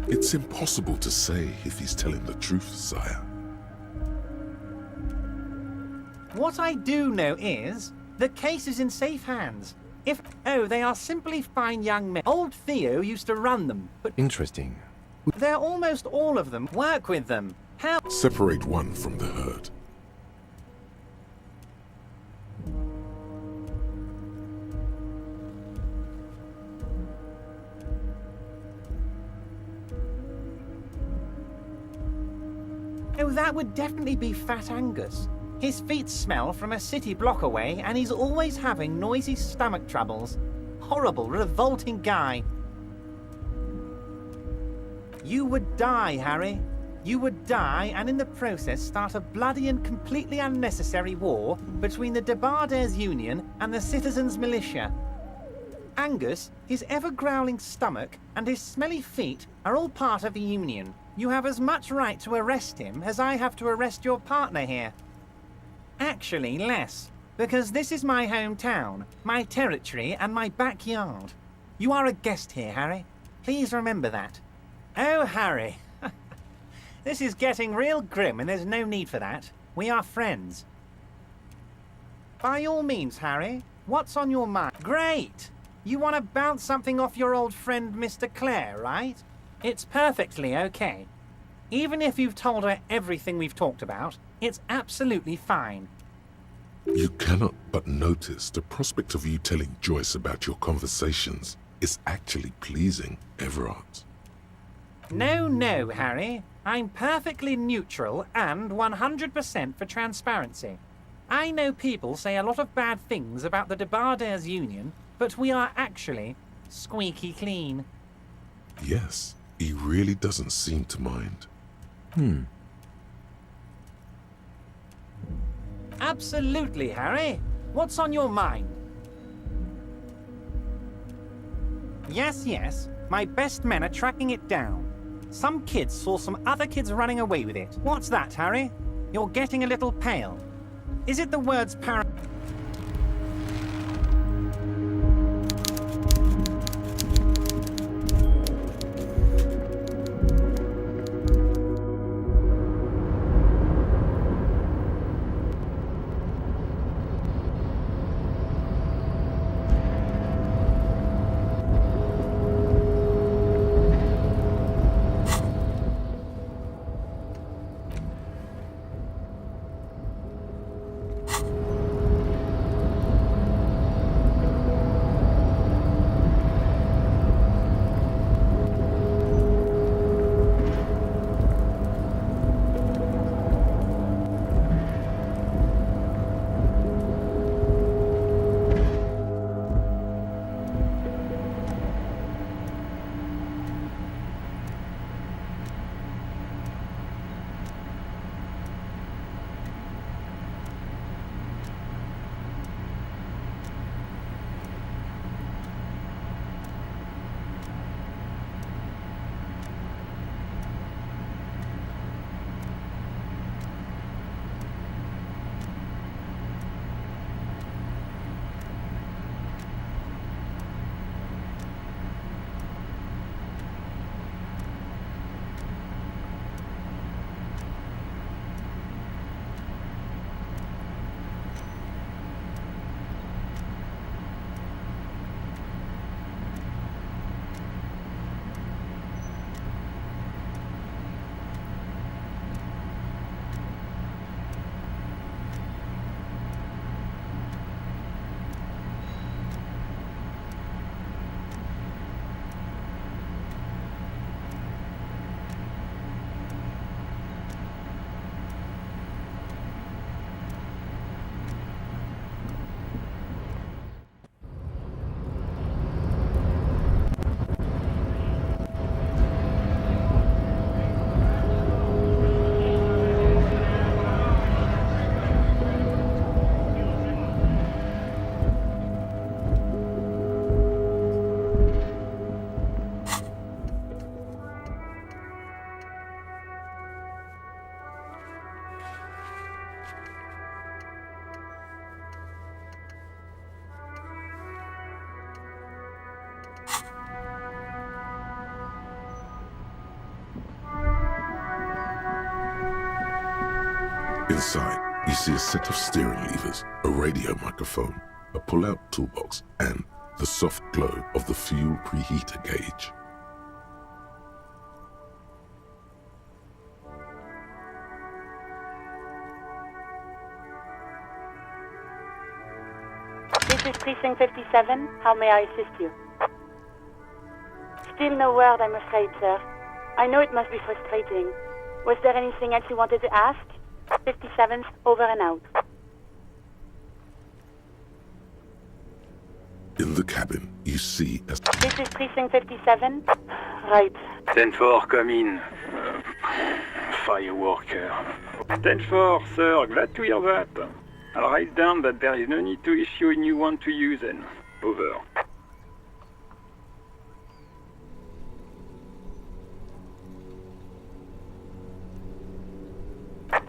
It's impossible to say if he's telling the truth, sire. What I do know is, the case is in safe hands. Oh, they are simply fine young men. Old Theo used to run them, but... Interesting. They're almost all of them. Work with them. Help! Separate one from the herd. Oh, that would definitely be Fat Angus. His feet smell from a city block away, and he's always having noisy stomach troubles. Horrible, revolting guy. You would die, Harry. You would die, and in the process start a bloody and completely unnecessary war between the Debardairs Union and the Citizens' Militia. Angus, his ever-growling stomach, and his smelly feet are all part of the Union. You have as much right to arrest him as I have to arrest your partner here. Actually, less, because this is my hometown, my territory, and my backyard. You are a guest here, Harry. Please remember that. Oh, Harry. This is getting real grim, and there's no need for that. We are friends. By all means, Harry. What's on your mind? Great! You want to bounce something off your old friend, Mr. Clare, right? It's perfectly okay. Even if you've told her everything we've talked about, it's absolutely fine. You cannot but notice the prospect of you telling Joyce about your conversations is actually pleasing, Everard. No, no, Harry. I'm perfectly neutral and 100% for transparency. I know people say a lot of bad things about the Debardairs Union, but we are actually squeaky clean. Yes, he really doesn't seem to mind. Absolutely, Harry. What's on your mind? Yes, yes. My best men are tracking it down. Some kids saw some other kids running away with it. What's that, Harry? You're getting a little pale. Is it the words Inside, you see a set of steering levers, a radio microphone, a pull-out toolbox, and the soft glow of the fuel preheater gauge. This is Precinct 57. How may I assist you? Still no word, I'm afraid, sir. I know it must be frustrating. Was there anything else you wanted to ask? 57's over and out. In the cabin, you see as... This is Precinct 57. Right. 10-4, come in. Fireworker. 10-4, sir, glad to hear that. I'll write down that there is no need to issue a new one to you then. Over.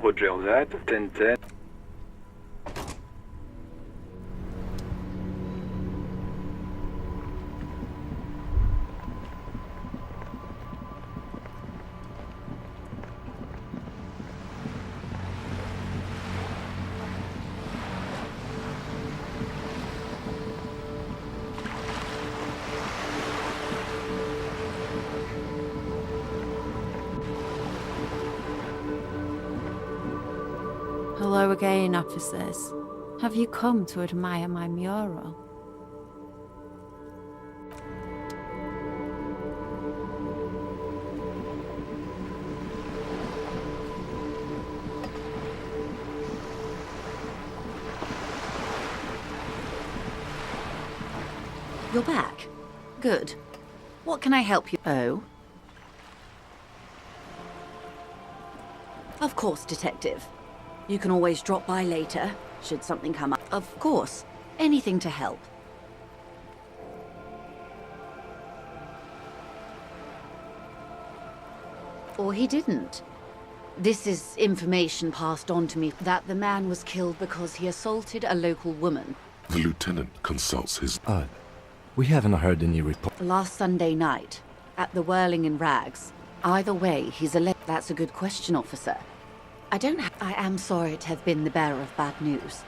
Roger that, 10-10. Hello again, officers. Have you come to admire my mural? You're back. Good. What can I help you? Oh? Of course, Detective. You can always drop by later, should something come up. Of course. Anything to help. Or he didn't. This is information passed on to me that the man was killed because he assaulted a local woman. The lieutenant consults his... We haven't heard any report. Last Sunday night, at the Whirling in Rags. Either way, he's a That's a good question, officer. I am sorry to have been the bearer of bad news.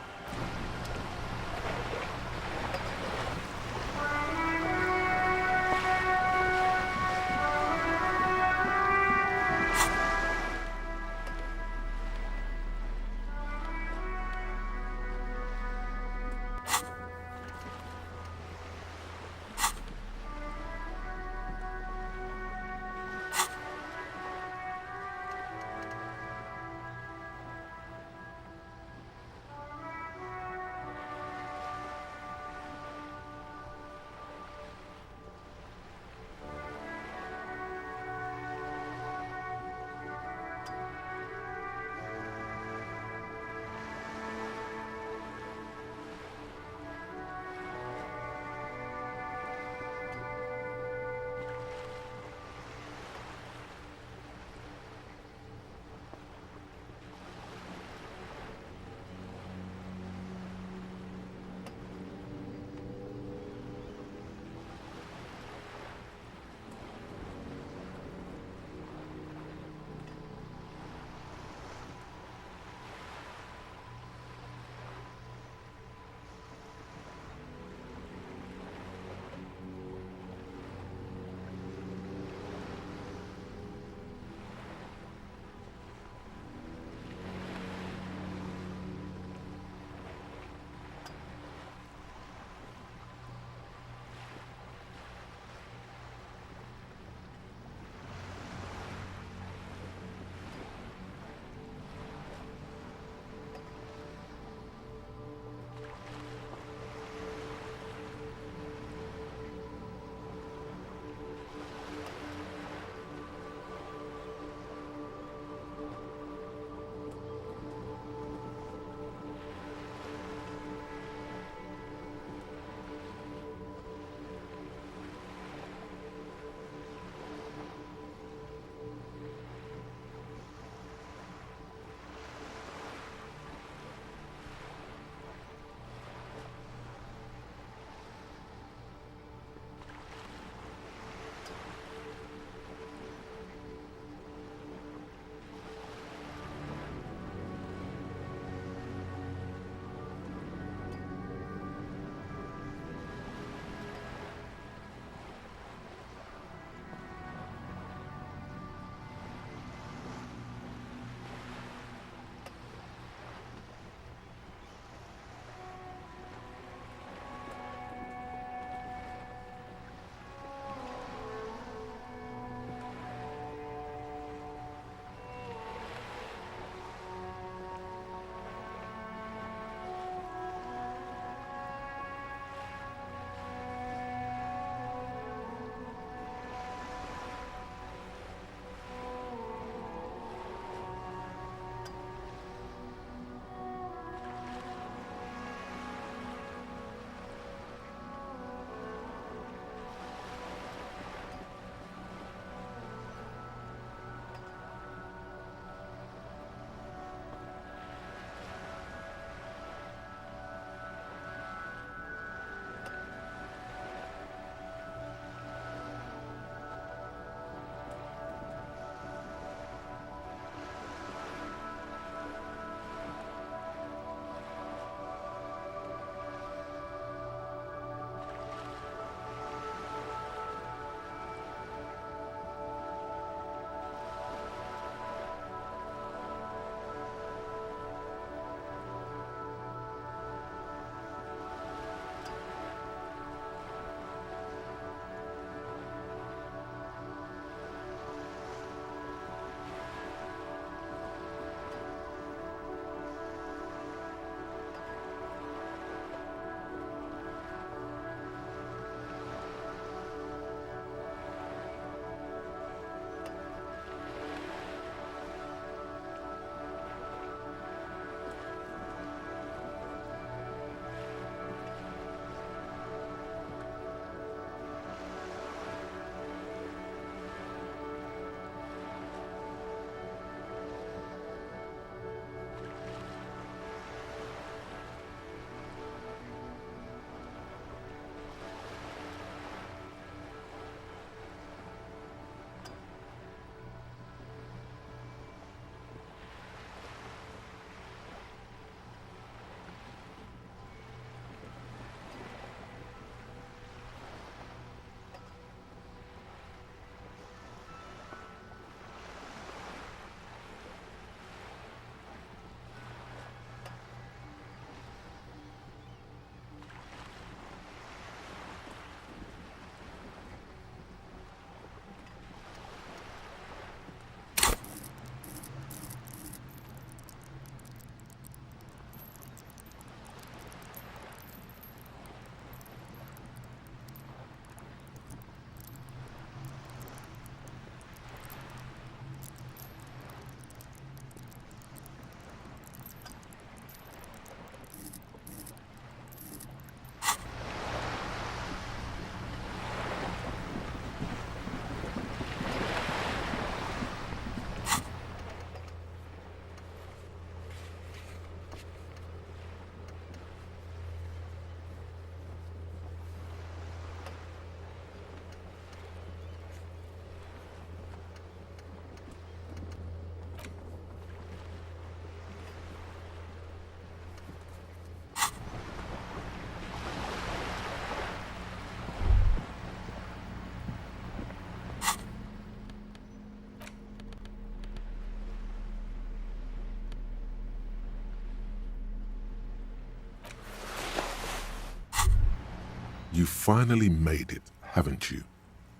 You finally made it, haven't you?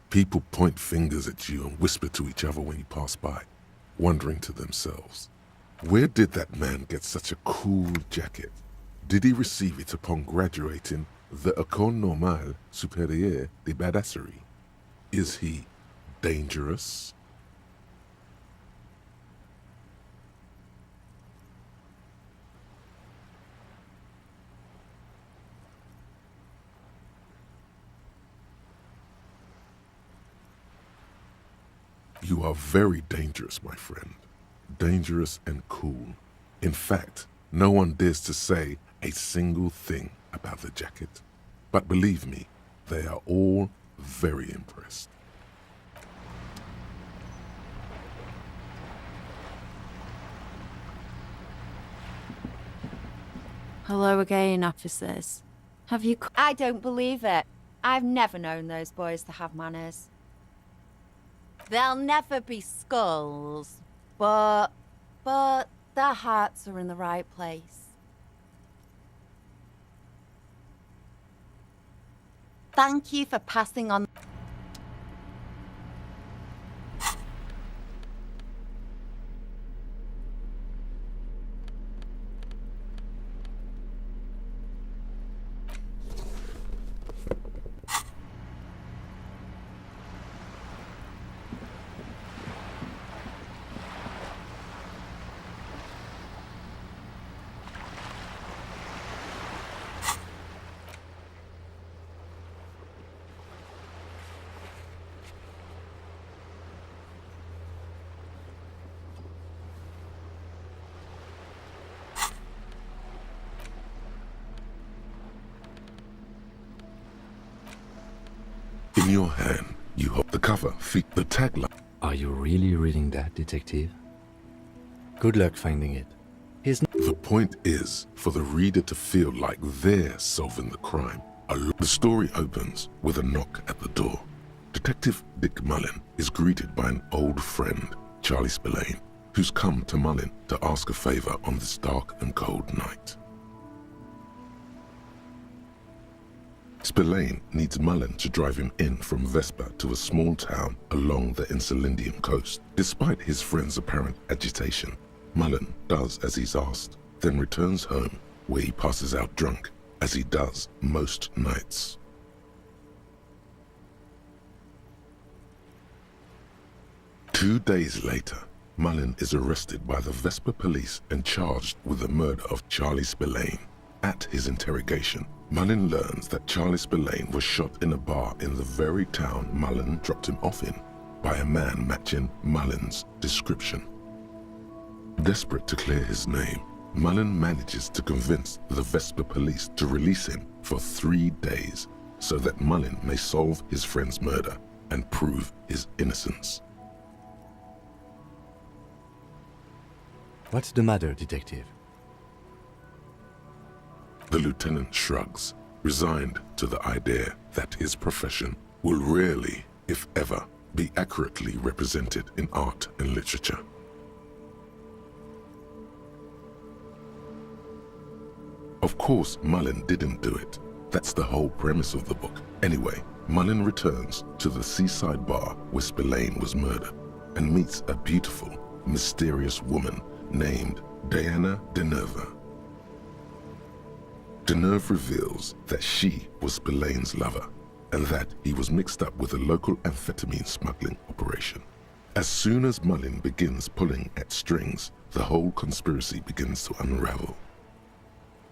People point fingers at you and whisper to each other when you pass by, wondering to themselves, where did that man get such a cool jacket? Did he receive it upon graduating the École Normale Supérieure de Badasserie? Is he dangerous? You are very dangerous, my friend. Dangerous and cool. In fact, no one dares to say a single thing about the jacket. But believe me, they are all very impressed. Hello again, officers. Have you... I don't believe it. I've never known those boys to have manners. They'll never be skulls, but their hearts are in the right place. Thank you for passing on. In your hand, you hold the cover, the tagline. Are you really reading that, detective? Good luck finding it. The point is for the reader to feel like they're solving the crime. The story opens with a knock at the door. Detective Dick Mullin is greeted by an old friend, Charlie Spillane, who's come to Mullin to ask a favor on this dark and cold night. Spillane needs Mullin to drive him in from Vespa to a small town along the Insulindium coast. Despite his friend's apparent agitation, Mullin does as he's asked, then returns home, where he passes out drunk, as he does most nights. Two days later, Mullin is arrested by the Vespa police and charged with the murder of Charlie Spillane. At his interrogation, Mullin learns that Charlie Spillane was shot in a bar in the very town Mullin dropped him off in by a man matching Mullin's description. Desperate to clear his name, Mullin manages to convince the Vespa police to release him for 3 days so that Mullin may solve his friend's murder and prove his innocence. What's the matter, detective? The lieutenant shrugs, resigned to the idea that his profession will rarely, if ever, be accurately represented in art and literature. Of course, Mullin didn't do it. That's the whole premise of the book. Anyway, Mullin returns to the seaside bar where Spillane was murdered and meets a beautiful, mysterious woman named Diana Deneuve. Deneuve reveals that she was Spillane's lover and that he was mixed up with a local amphetamine smuggling operation. As soon as Mullin begins pulling at strings, the whole conspiracy begins to unravel.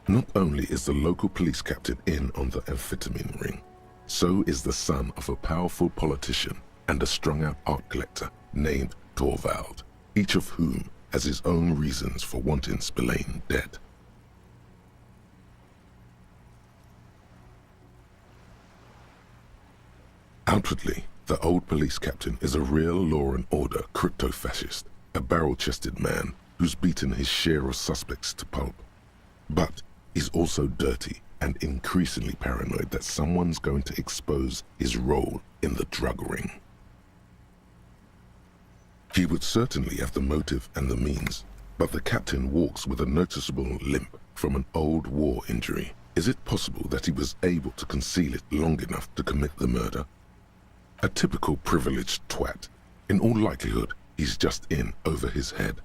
Not only is the local police captain in on the amphetamine ring, so is the son of a powerful politician and a strung-out art collector named Torvald, each of whom has his own reasons for wanting Spillane dead. Outwardly, the old police captain is a real law and order crypto-fascist, a barrel-chested man who's beaten his share of suspects to pulp. But he's also dirty and increasingly paranoid that someone's going to expose his role in the drug ring. He would certainly have the motive and the means, but the captain walks with a noticeable limp from an old war injury, Is it possible that he was able to conceal it long enough to commit the murder? A typical privileged twat. In all likelihood, he's just in over his head.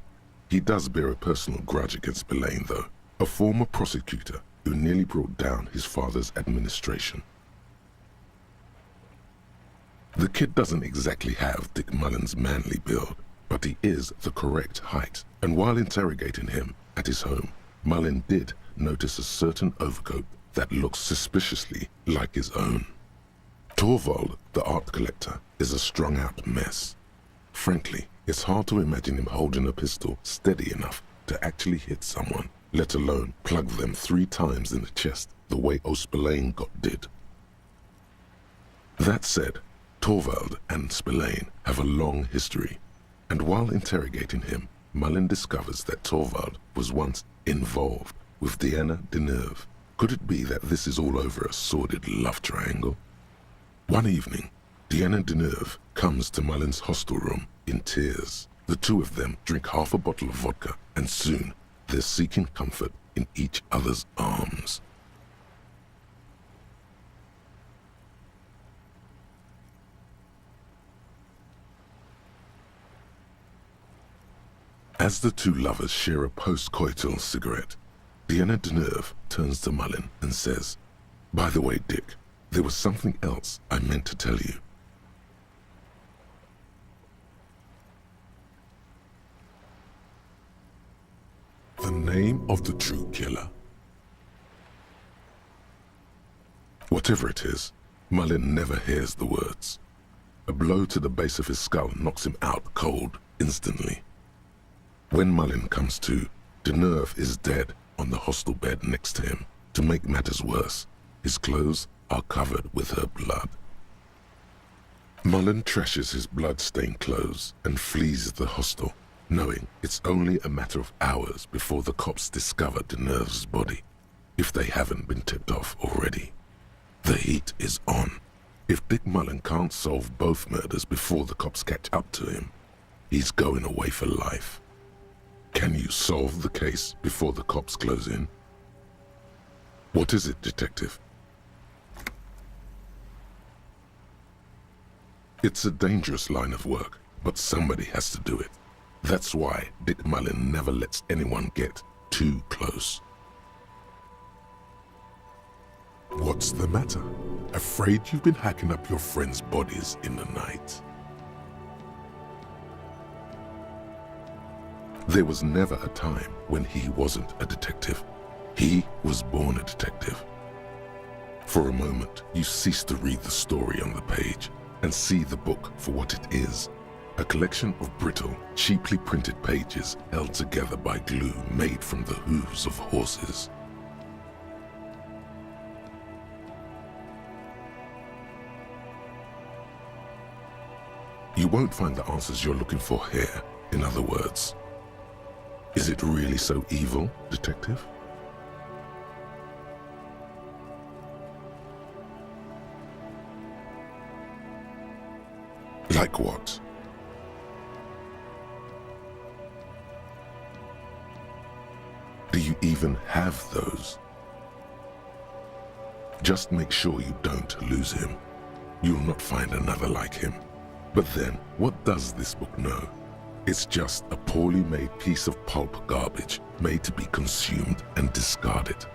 He does bear a personal grudge against Spillane, though, a former prosecutor who nearly brought down his father's administration. The kid doesn't exactly have Dick Mullen's manly build, but he is the correct height, and while interrogating him at his home, Mullen did notice a certain overcoat that looks suspiciously like his own. Torvald, the art collector, is a strung-out mess. Frankly, it's hard to imagine him holding a pistol steady enough to actually hit someone, let alone plug them 3 times in the chest the way Spillane did. That said, Torvald and Spillane have a long history, and while interrogating him, Mullen discovers that Torvald was once involved with Diana Deneuve. Could it be that this is all over a sordid love triangle? One evening, Diana Deneuve comes to Mullen's hostel room in tears. The two of them drink half a bottle of vodka, and soon they're seeking comfort in each other's arms. As the two lovers share a post-coital cigarette, Diana Deneuve turns to Mullen and says, "By the way, Dick, there was something else I meant to tell you." The name of the true killer. Whatever it is, Mullen never hears the words. A blow to the base of his skull knocks him out cold instantly. When Mullen comes to, Deneuve is dead on the hostel bed next to him. To make matters worse, his clothes are covered with her blood. Mullen trashes his blood-stained clothes and flees the hostel, knowing it's only a matter of hours before the cops discover Deneuve's body, if they haven't been tipped off already. The heat is on. If Dick Mullen can't solve both murders before the cops catch up to him, he's going away for life. Can you solve the case before the cops close in? What is it, detective? It's a dangerous line of work, but somebody has to do it. That's why Dick Mullen never lets anyone get too close. What's the matter? Afraid you've been hacking up your friends' bodies in the night? There was never a time when he wasn't a detective. He was born a detective. For a moment, you cease to read the story on the page and see the book for what it is. A collection of brittle, cheaply printed pages held together by glue made from the hooves of horses. You won't find the answers you're looking for here, in other words. Is it really so evil, detective? Like what? Do you even have those? Just make sure you don't lose him. You'll not find another like him. But then, what does this book know? It's just a poorly made piece of pulp garbage made to be consumed and discarded.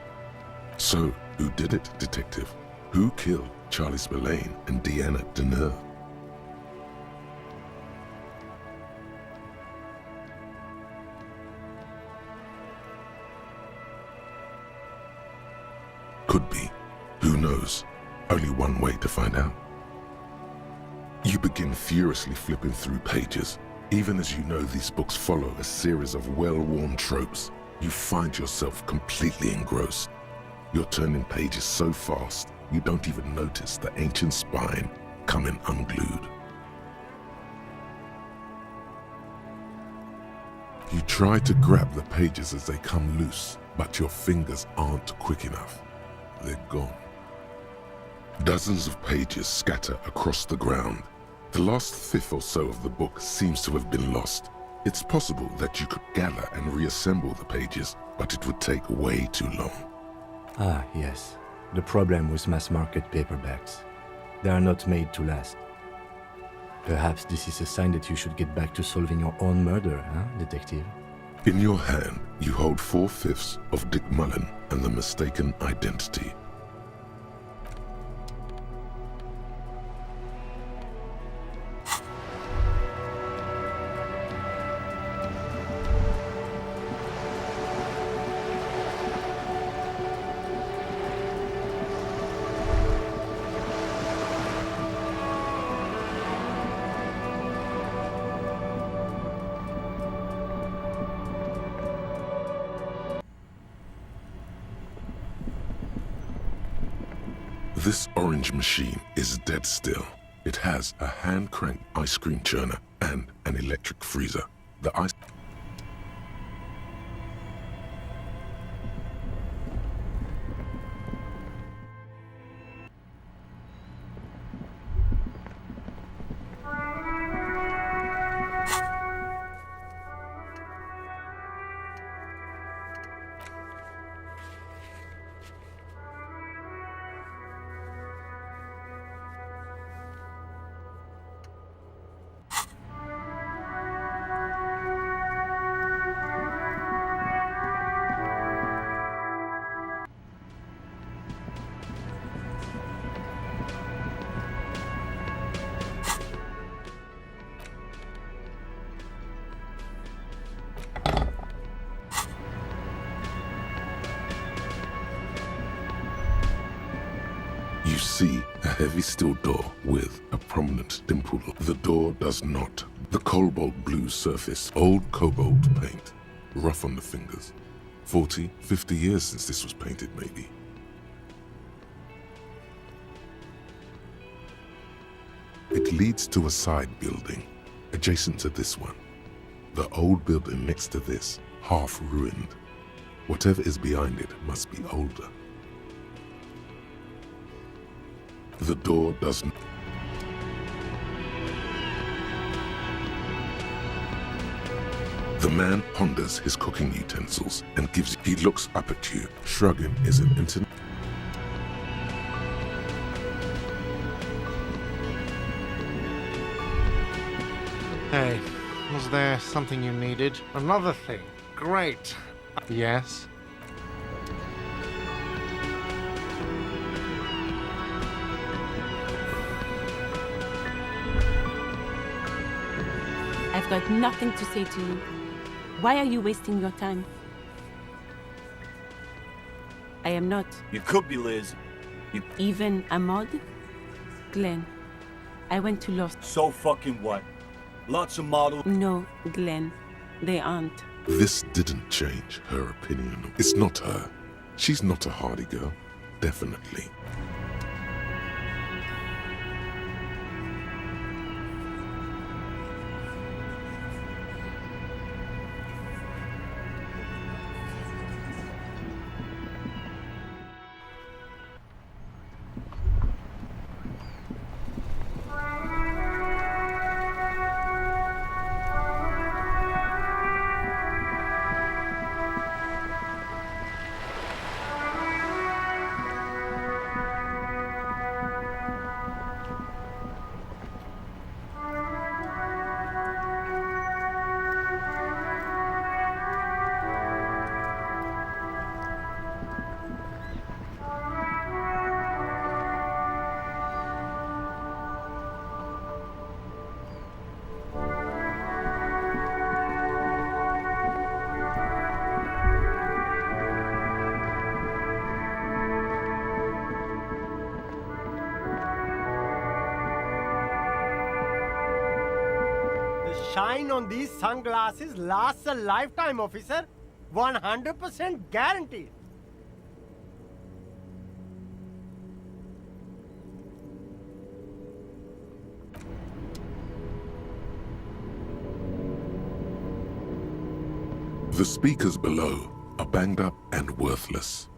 So, who did it, detective? Who killed Charlie Spillane and Diana Deneuve? Could be. Who knows? Only one way to find out. You begin furiously flipping through pages. Even as you know these books follow a series of well-worn tropes, you find yourself completely engrossed. You're turning pages so fast, you don't even notice the ancient spine coming unglued. You try to grab the pages as they come loose, but your fingers aren't quick enough. They're gone. Dozens of pages scatter across the ground. The last fifth or so of the book seems to have been lost. It's possible that you could gather and reassemble the pages, but it would take way too long. Ah, yes. The problem with mass-market paperbacks. They are not made to last. Perhaps this is a sign that you should get back to solving your own murder, huh, detective? In your hand, you hold 4/5 of Dick Mullen and the mistaken identity. This orange machine is dead still. It has a hand-cranked ice cream churner and an electric freezer. The ice... You see a heavy steel door with a prominent dimple. The door does not. The cobalt blue surface, old cobalt paint, rough on the fingers. 40, 50 years since this was painted, maybe. It leads to a side building, adjacent to this one. The old building next to this, half ruined. Whatever is behind it must be older. The door doesn't. The man ponders his cooking utensils and he looks up at you, shrugging is an internet. Hey, was there something you needed? Another thing. Great. Yes? I've got nothing to say to you. Why are you wasting your time? I am not. You could be, Liz. Even a mod? Glenn, I went to law school. So fucking what? Lots of models. No, Glenn, they aren't. This didn't change her opinion. It's not her. She's not a hardy girl. Definitely. Shine on these sunglasses lasts a lifetime, officer. 100% guaranteed. The speakers below are banged up and worthless.